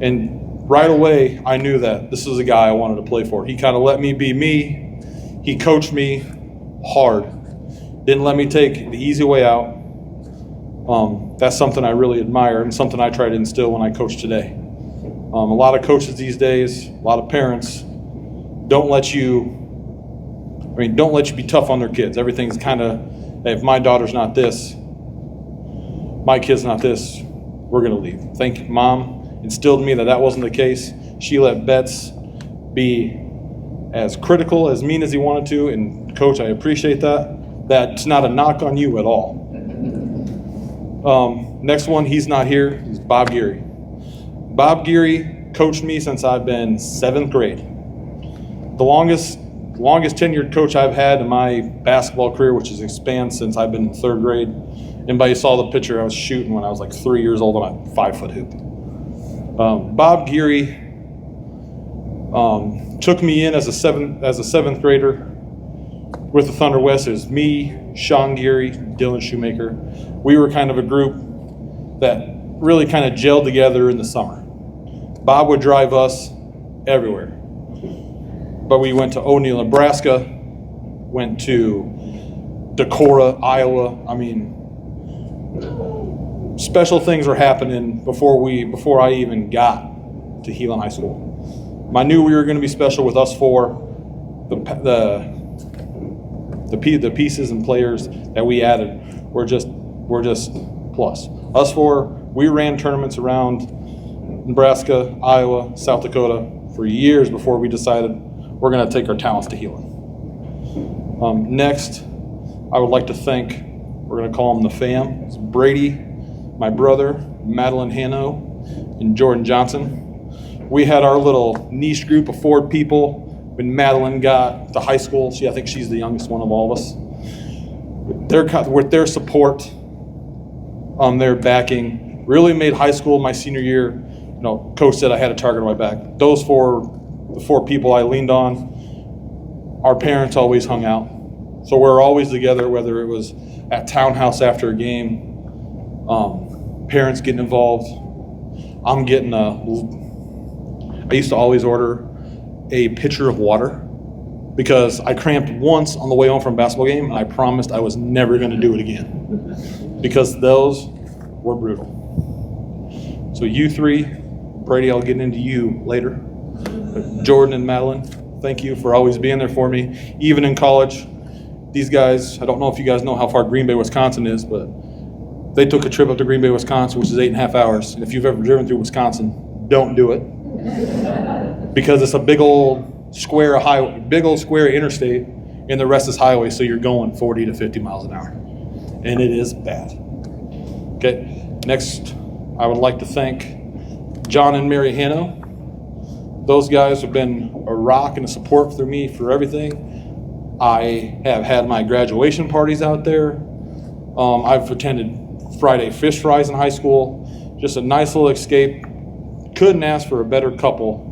And right away, I knew that this was a guy I wanted to play for. He kind of let me be me. He coached me hard. Didn't let me take the easy way out. That's something I really admire and something I try to instill when I coach today. A lot of coaches these days, a lot of parents don't let you be tough on their kids. Everything's kind of, hey, if my daughter's not this, my kid's not this, we're going to leave. Thank you, Mom. Instilled in me that wasn't the case. She let Betts be as critical, as mean as he wanted to, and Coach, I appreciate that. That's not a knock on you at all. Next one, he's not here, is Bob Geary. Bob Geary coached me since I've been 7th grade. The longest tenured coach I've had in my basketball career, which has expanded since I've been in 3rd grade. Anybody saw the picture I was shooting when I was like 3 years old on a 5-foot hoop. Bob Geary took me in as a 7th grader with the Thunder West. It was me, Sean Geary, Dylan Shoemaker. We were kind of a group that really kind of gelled together in the summer. Bob would drive us everywhere. But we went to O'Neill, Nebraska, went to Decorah, Iowa. I mean, special things were happening before I even got to Heelan High School. I knew we were going to be special with us four, the pieces and players that we added were just plus. Us four, we ran tournaments around Nebraska, Iowa, South Dakota for years before we decided we're going to take our talents to Heelan. Next, I would like to thank, we're going to call them the fam. It's Brady, my brother, Madeline Hanno, and Jordan Johnson. We had our little niche group of 4 people when Madeline got to high school. I think she's the youngest one of all of us. With their support, their backing, really made high school my senior year. You know, coach said I had a target on my back. The 4 people I leaned on, our parents always hung out. So we're always together, whether it was at townhouse after a game, parents getting involved. I used to always order a pitcher of water because I cramped once on the way home from a basketball game, and I promised I was never going to do it again because those were brutal. So you 3, Brady, I'll get into you later. But Jordan and Madeline, thank you for always being there for me, even in college. These guys, I don't know if you guys know how far Green Bay, Wisconsin is, but they took a trip up to Green Bay, Wisconsin, which is 8.5 hours. And if you've ever driven through Wisconsin, don't do it because it's a big old square highway, big old square interstate, and the rest is highway, so you're going 40 to 50 miles an hour, and it is bad. Okay, next, I would like to thank John and Mary Hanno. Those guys have been a rock and a support for me for everything. I have had my graduation parties out there. I've attended Friday fish fries in high school. Just a nice little escape. Couldn't ask for a better couple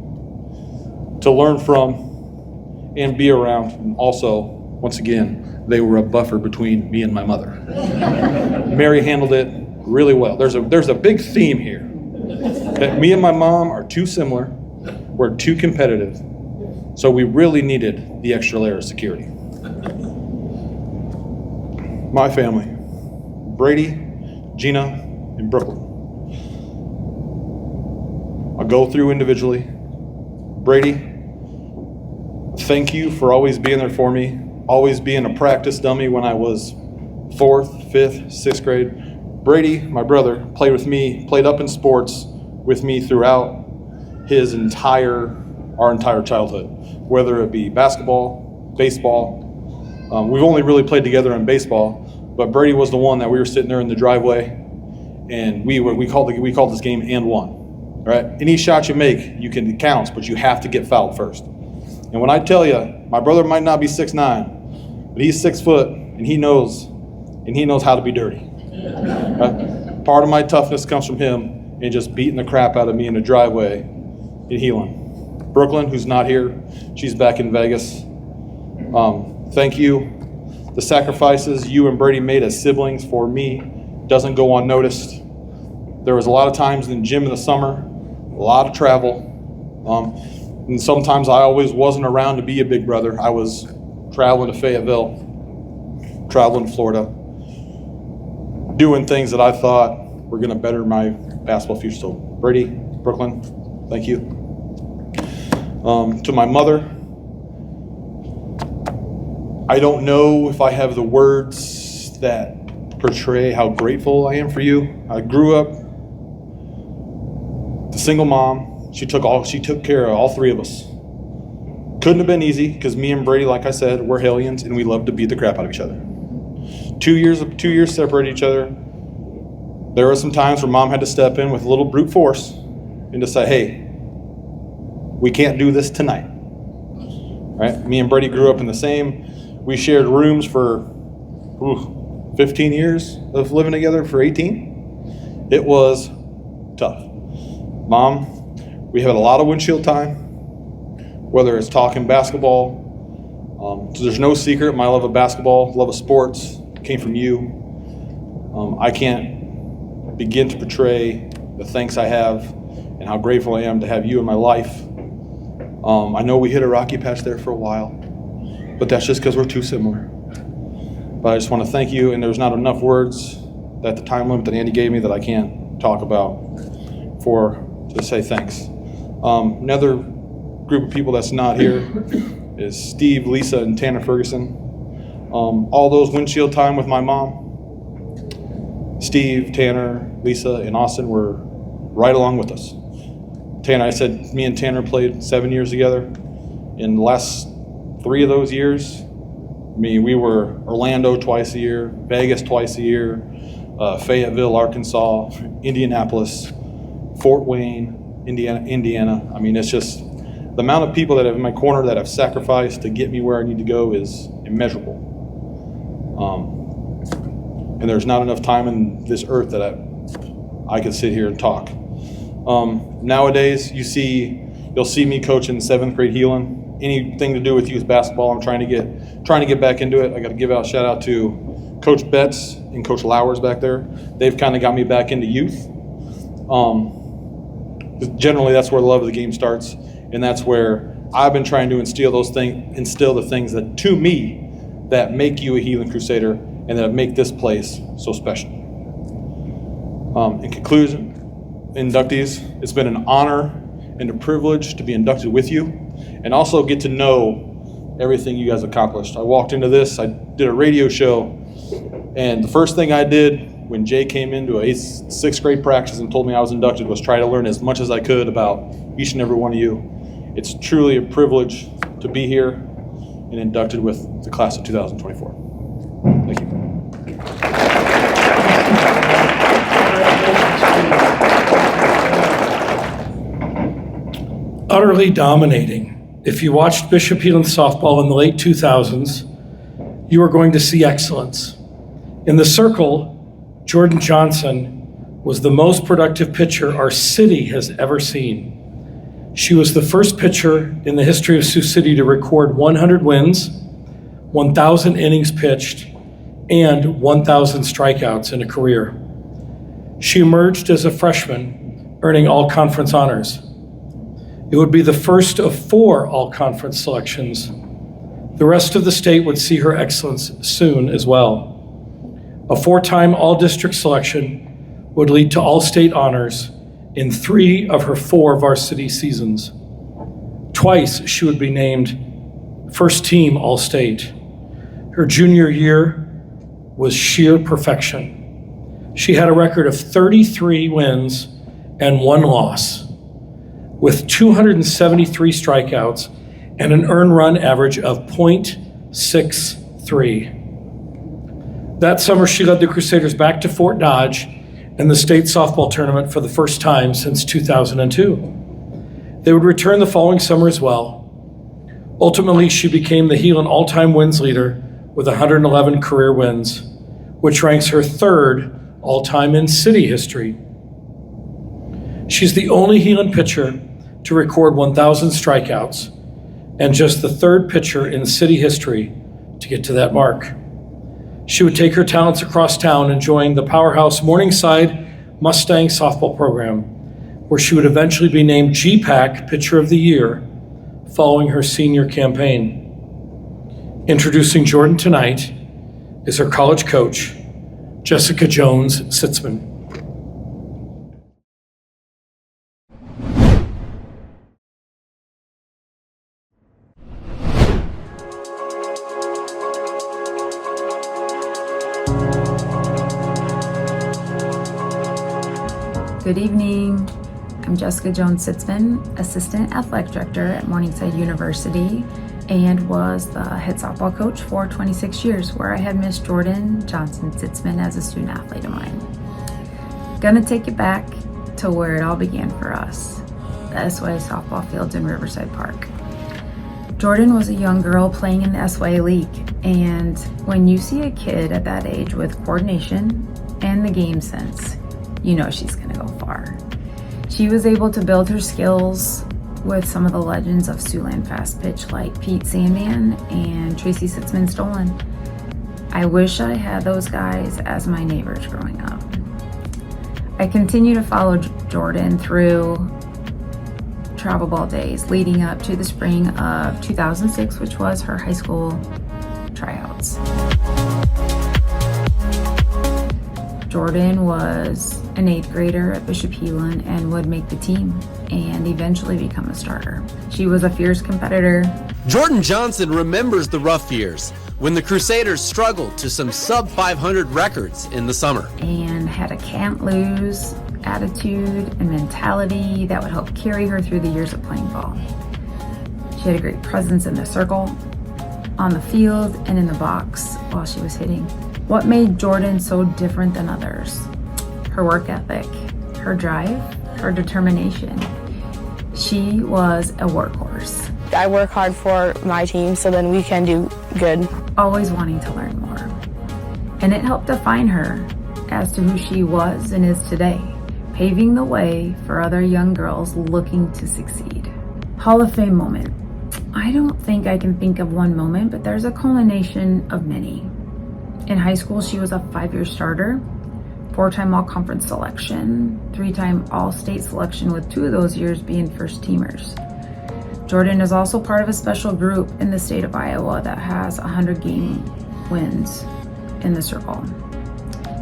to learn from and be around. And also, once again, they were a buffer between me and my mother. Mary handled it really well. There's a big theme here. That me and my mom are too similar. We're too competitive. So we really needed the extra layer of security. My family, Brady, Gina, and Brooklyn. I'll go through individually. Brady, thank you for always being there for me, always being a practice dummy when I was 4th, 5th, 6th grade. Brady, my brother, played up in sports with me throughout our entire childhood, whether it be basketball, baseball. We've only really played together in baseball, but Brady was the one that we were sitting there in the driveway, and we called this game and one. Right? Any shot you make, it counts, but you have to get fouled first. And when I tell you, my brother might not be 6'9", but he's 6 foot, and he knows how to be dirty. Right? Part of my toughness comes from him and just beating the crap out of me in the driveway in Heelan. Brooklyn, who's not here, she's back in Vegas. Thank you. The sacrifices you and Brady made as siblings for me doesn't go unnoticed. There was a lot of times in the gym in the summer, a lot of travel. And sometimes I always wasn't around to be a big brother. I was traveling to Fayetteville, traveling to Florida, doing things that I thought were going to better my basketball future. So Brady, Brooklyn, thank you. To my mother, I don't know if I have the words that portray how grateful I am for you. I grew up the single mom. She took care of all 3 of us. Couldn't have been easy because me and Brady, like I said, we're hellions and we love to beat the crap out of each other. 2 years separated each other. There were some times where mom had to step in with a little brute force and to say, hey, we can't do this tonight. Right? Me and Brady grew up in the same. We shared rooms for 15 years of living together, for 18. It was tough. Mom, we had a lot of windshield time, whether it's talking basketball. So there's no secret, my love of basketball, love of sports came from you. I can't begin to portray the thanks I have and how grateful I am to have you in my life. I know we hit a rocky patch there for a while, but that's just because we're too similar. But I just want to thank you, and there's not enough words at the time limit that Andy gave me that I can't talk about to say thanks. Another group of people that's not here is Steve, Lisa, and Tanner Ferguson. All those windshield time with my mom, Steve, Tanner, Lisa, and Austin were right along with us. Tanner, I said me and Tanner played 7 years together. In the last 3 of those years, we were Orlando twice a year, Vegas twice a year, Fayetteville, Arkansas, Indianapolis, Fort Wayne, Indiana. I mean, it's just the amount of people that have in my corner that have sacrificed to get me where I need to go is immeasurable. And there's not enough time in this earth that I could sit here and talk. Nowadays, you'll see me coaching 7th grade Heelan. Anything to do with youth basketball, I'm trying to get back into it. I got to give out a shout out to Coach Betts and Coach Lowers back there. They've kind of got me back into youth. Generally, that's where the love of the game starts, and that's where I've been trying to instill the things that, to me, that make you a Heelan Crusader and that make this place so special. In conclusion, inductees, it's been an honor and a privilege to be inducted with you and also get to know everything you guys accomplished. I walked into this, I did a radio show, and the first thing I did when Jay came into a 6th grade practice and told me I was inducted was try to learn as much as I could about each and every one of you. It's truly a privilege to be here and inducted with the class of 2024. Thank you. Utterly dominating. If you watched Bishop Heelan softball in the late 2000s, you are going to see excellence. In the circle, Jordan Johnson was the most productive pitcher our city has ever seen. She was the first pitcher in the history of Sioux City to record 100 wins, 1,000 innings pitched, and 1,000 strikeouts in a career. She emerged as a freshman, earning all-conference honors. It would be the first of 4 all-conference selections. The rest of the state would see her excellence soon as well. A 4-time all-district selection would lead to all-state honors in 3 of her 4 varsity seasons. Twice she would be named first-team all-state. Her junior year was sheer perfection. She had a record of 33 wins and 1 loss, with 273 strikeouts and an earned run average of .63. That summer, she led the Crusaders back to Fort Dodge in the state softball tournament for the first time since 2002. They would return the following summer as well. Ultimately, she became the Heelan all-time wins leader with 111 career wins, which ranks her 3rd all-time in city history. She's the only Heelan pitcher to record 1,000 strikeouts and just the 3rd pitcher in city history to get to that mark. She would take her talents across town and join the powerhouse Morningside Mustang softball program, where she would eventually be named GPAC Pitcher of the Year following her senior campaign. Introducing Jordan tonight is her college coach, Jessica Jones Sitzmann. Good evening. I'm Jessica Jones Sitzmann, Assistant Athletic Director at Morningside University, and was the head softball coach for 26 years, where I had Miss Jordan Johnson Sitzmann as a student athlete of mine. Gonna take you back to where it all began for us, the SYA softball fields in Riverside Park. Jordan was a young girl playing in the SYA League, and when you see a kid at that age with coordination and the game sense, you know she's gonna go far. She was able to build her skills with some of the legends of Siouxland fast pitch like Pete Sandman and Tracy Sitzmann Stolen. I wish I had those guys as my neighbors growing up. I continue to follow Jordan through travel ball days leading up to the spring of 2006, which was her high school tryouts. Jordan was an 8th grader at Bishop Heelan and would make the team and eventually become a starter. She was a fierce competitor. Jordan Johnson remembers the rough years when the Crusaders struggled to some sub-500 records in the summer. And had a can't lose attitude and mentality that would help carry her through the years of playing ball. She had a great presence in the circle, on the field, and in the box while she was hitting. What made Jordan so different than others? Her work ethic, her drive, her determination. She was a workhorse. I work hard for my team so then we can do good. Always wanting to learn more. And it helped define her as to who she was and is today, paving the way for other young girls looking to succeed. Hall of Fame moment. I don't think I can think of one moment, but there's a culmination of many. In high school, she was a 5-year starter, 4-time all-conference selection, 3-time all-state selection, with 2 of those years being first-teamers. Jordan is also part of a special group in the state of Iowa that has 100 game wins in the circle.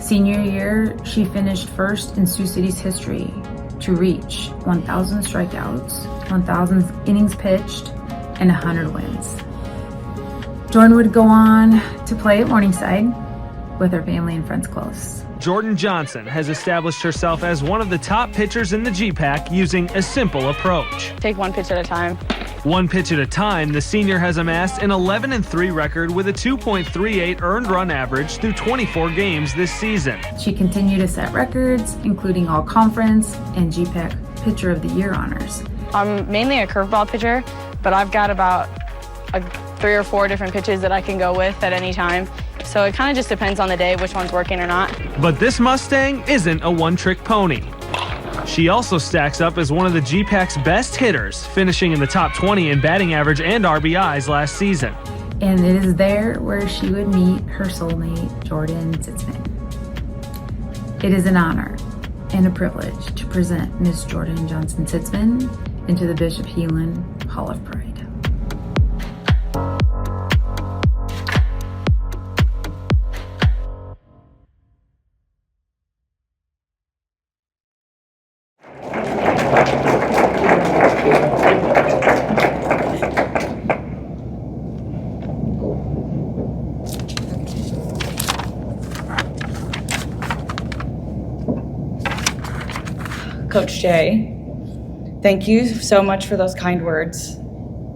Senior year, she finished first in Sioux City's history to reach 1,000 strikeouts, 1,000 innings pitched, and 100 wins. Jordan would go on to play at Morningside with her family and friends close. Jordan Johnson has established herself as one of the top pitchers in the GPAC using a simple approach. Take one pitch at a time. One pitch at a time, the senior has amassed an 11-3 record with a 2.38 earned run average through 24 games this season. She continued to set records, including all conference and GPAC Pitcher of the Year honors. I'm mainly a curveball pitcher, but I've got about 3 or 4 different pitches that I can go with at any time. So it kind of just depends on the day which one's working or not. But this Mustang isn't a one-trick pony. She also stacks up as one of the GPAC's best hitters, finishing in the top 20 in batting average and RBIs last season. And it is there where she would meet her soulmate, Jordan Sitzmann. It is an honor and a privilege to present Miss Jordan Johnson Sitzmann into the Bishop Heelan Hall of Pride. Coach Jay, thank you so much for those kind words.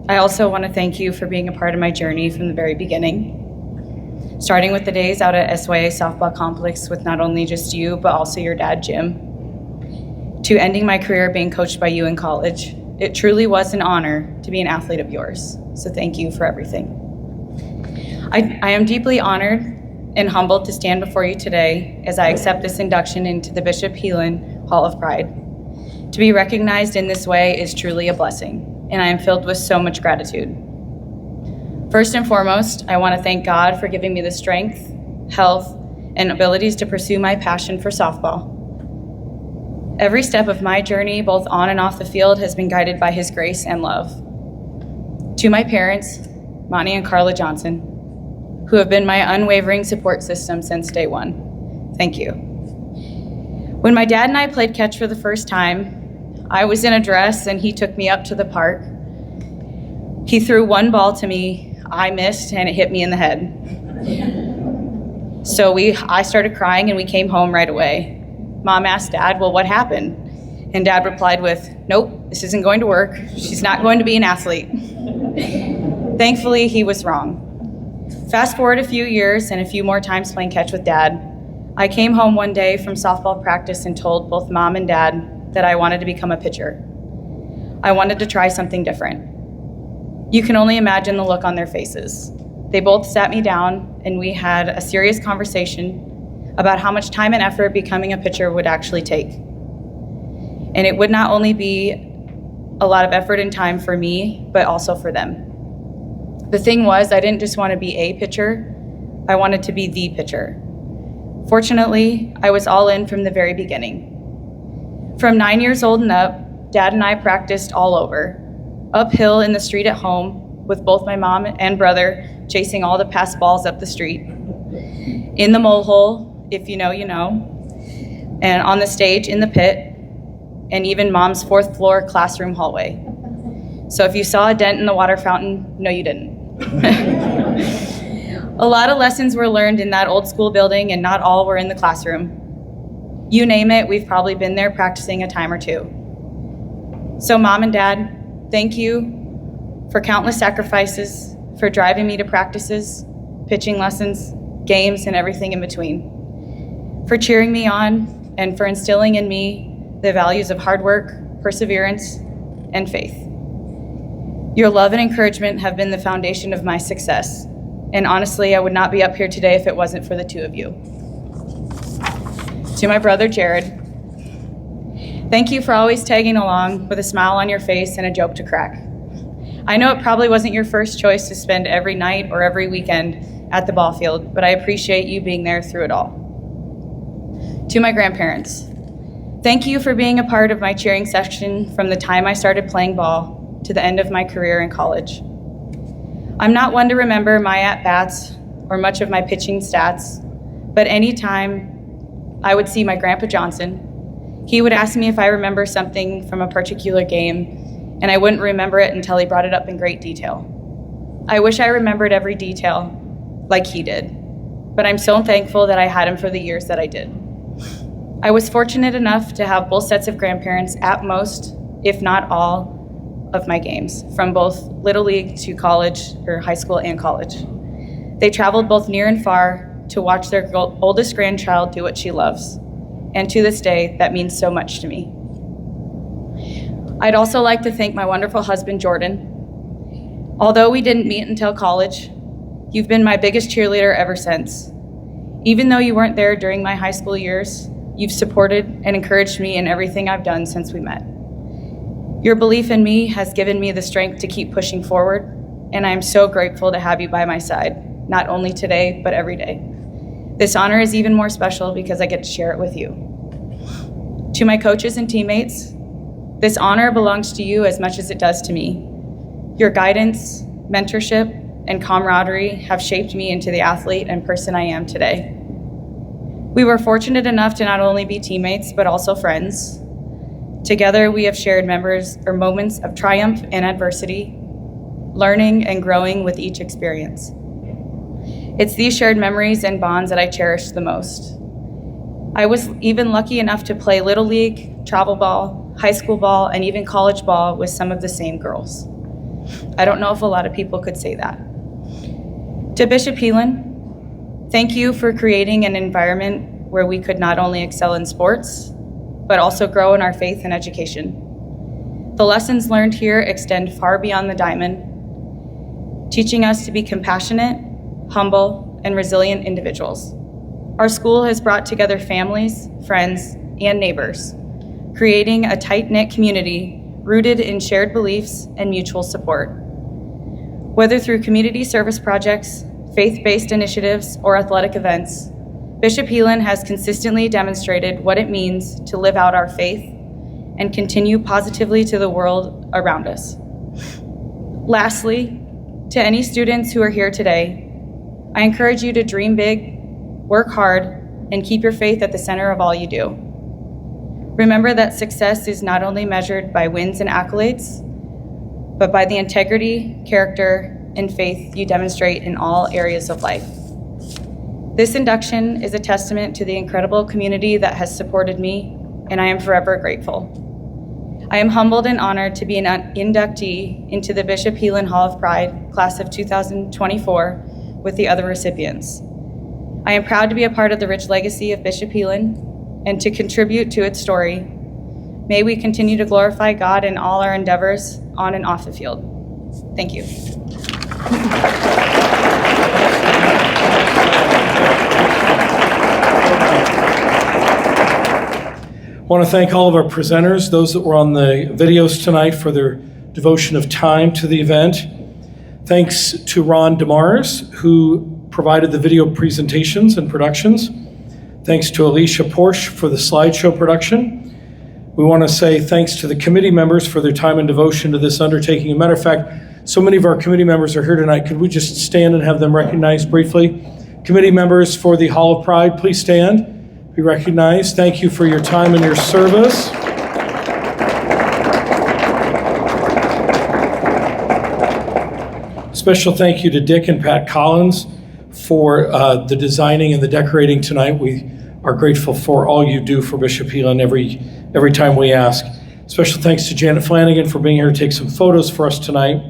I also want to thank you for being a part of my journey from the very beginning, starting with the days out at SYA Softball Complex with not only just you, but also your dad, Jim, to ending my career being coached by you in college. It truly was an honor to be an athlete of yours, so thank you for everything. I am deeply honored and humbled to stand before you today as I accept this induction into the Bishop Heelan Hall of Pride. To be recognized in this way is truly a blessing, and I am filled with so much gratitude. First and foremost, I want to thank God for giving me the strength, health, and abilities to pursue my passion for softball. Every step of my journey, both on and off the field, has been guided by His grace and love. To my parents, Monty and Carla Johnson, who have been my unwavering support system since day one, thank you. When my dad and I played catch for the first time, I was in a dress and he took me up to the park. He threw one ball to me, I missed, and it hit me in the head. So I started crying and we came home right away. Mom asked Dad, well, what happened? And Dad replied with, nope, this isn't going to work. She's not going to be an athlete. Thankfully, he was wrong. Fast forward a few years and a few more times playing catch with Dad, I came home one day from softball practice and told both Mom and Dad that I wanted to become a pitcher. I wanted to try something different. You can only imagine the look on their faces. They both sat me down and we had a serious conversation about how much time and effort becoming a pitcher would actually take. And it would not only be a lot of effort and time for me, but also for them. The thing was, I didn't just want to be a pitcher, I wanted to be the pitcher. Fortunately, I was all in from the very beginning. From 9 years old and up, Dad and I practiced all over, uphill in the street at home, with both my mom and brother chasing all the passed balls up the street. In the mole hole, if you know, you know. and on the stage in the pit, and even Mom's 4th floor classroom hallway. So if you saw a dent in the water fountain, no, you didn't. A lot of lessons were learned in that old school building, and not all were in the classroom. You name it, we've probably been there practicing a time or two. So Mom and Dad, thank you for countless sacrifices, for driving me to practices, pitching lessons, games, and everything in between. For cheering me on and for instilling in me the values of hard work, perseverance, and faith. Your love and encouragement have been the foundation of my success. And honestly, I would not be up here today if it wasn't for the two of you. To my brother, Jared, thank you for always tagging along with a smile on your face and a joke to crack. I know it probably wasn't your first choice to spend every night or every weekend at the ball field, but I appreciate you being there through it all. To my grandparents, thank you for being a part of my cheering section from the time I started playing ball to the end of my career in college. I'm not one to remember my at-bats or much of my pitching stats, but anytime I would see my Grandpa Johnson, he would ask me if I remember something from a particular game, and I wouldn't remember it until he brought it up in great detail. I wish I remembered every detail like he did, but I'm so thankful that I had him for the years that I did. I was fortunate enough to have both sets of grandparents at most, if not all, of my games, from both Little League to college, or high school and college. They traveled both near and far to watch their oldest grandchild do what she loves. And to this day, that means so much to me. I'd also like to thank my wonderful husband, Jordan. Although we didn't meet until college, you've been my biggest cheerleader ever since. Even though you weren't there during my high school years, you've supported and encouraged me in everything I've done since we met. Your belief in me has given me the strength to keep pushing forward, and I am so grateful to have you by my side, not only today, but every day. This honor is even more special because I get to share it with you. To my coaches and teammates, this honor belongs to you as much as it does to me. Your guidance, mentorship, and camaraderie have shaped me into the athlete and person I am today. We were fortunate enough to not only be teammates, but also friends. Together, we have shared moments of triumph and adversity, learning and growing with each experience. It's these shared memories and bonds that I cherish the most. I was even lucky enough to play Little League, travel ball, high school ball, and even college ball with some of the same girls. I don't know if a lot of people could say that. To Bishop Heelan, thank you for creating an environment where we could not only excel in sports, but also grow in our faith and education. The lessons learned here extend far beyond the diamond, teaching us to be compassionate, humble, and resilient individuals. Our school has brought together families, friends, and neighbors, creating a tight-knit community rooted in shared beliefs and mutual support. Whether through community service projects, faith-based initiatives, or athletic events, Bishop Heelan has consistently demonstrated what it means to live out our faith and continue positively to the world around us. Lastly, to any students who are here today, I encourage you to dream big, work hard, and keep your faith at the center of all you do. Remember that success is not only measured by wins and accolades, but by the integrity, character, and faith you demonstrate in all areas of life. This induction is a testament to the incredible community that has supported me, and I am forever grateful. I am humbled and honored to be an inductee into the Bishop Heelan Hall of Pride, class of 2024, with the other recipients. I am proud to be a part of the rich legacy of Bishop Heelan and to contribute to its story. May we continue to glorify God in all our endeavors on and off the field. Thank you. I want to thank all of our presenters, those that were on the videos tonight for their devotion of time to the event. Thanks to Ron DeMars, who provided the video presentations and productions. Thanks to Alicia Porsche for the slideshow production. We want to say thanks to the committee members for their time and devotion to this undertaking. As a matter of fact, so many of our committee members are here tonight. Could we just stand and have them recognized briefly? Committee members for the Hall of Pride, please stand. be recognized. Thank you for your time and your service. Special thank you to Dick and Pat Collins for the designing and the decorating tonight. We are grateful for all you do for Bishop Heelan every time we ask. Special thanks to Janet Flanagan for being here to take some photos for us tonight.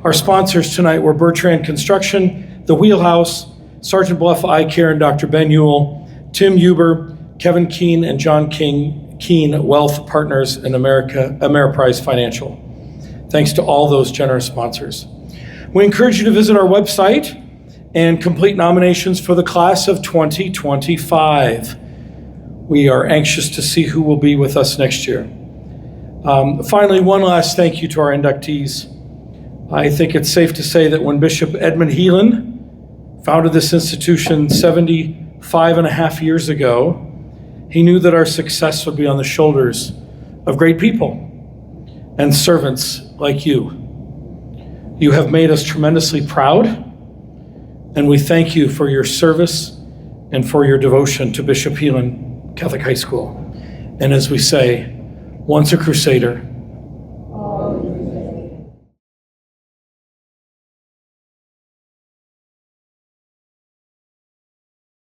Our sponsors tonight were Bertrand Construction, The Wheelhouse, Sergeant Bluff Eye Care and Dr. Ben Ewell, Tim Huber, Kevin Keene, and John Keene Wealth Partners, and Ameriprise Financial. Thanks to all those generous sponsors. We encourage you to visit our website and complete nominations for the class of 2025. We are anxious to see who will be with us next year. Finally, one last thank you to our inductees. I think it's safe to say that when Bishop Edmund Heelan founded this institution 75 and a half years ago, he knew that our success would be on the shoulders of great people and servants like you. You have made us tremendously proud, and we thank you for your service and for your devotion to Bishop Heelan Catholic High School. And as we say, once a Crusader,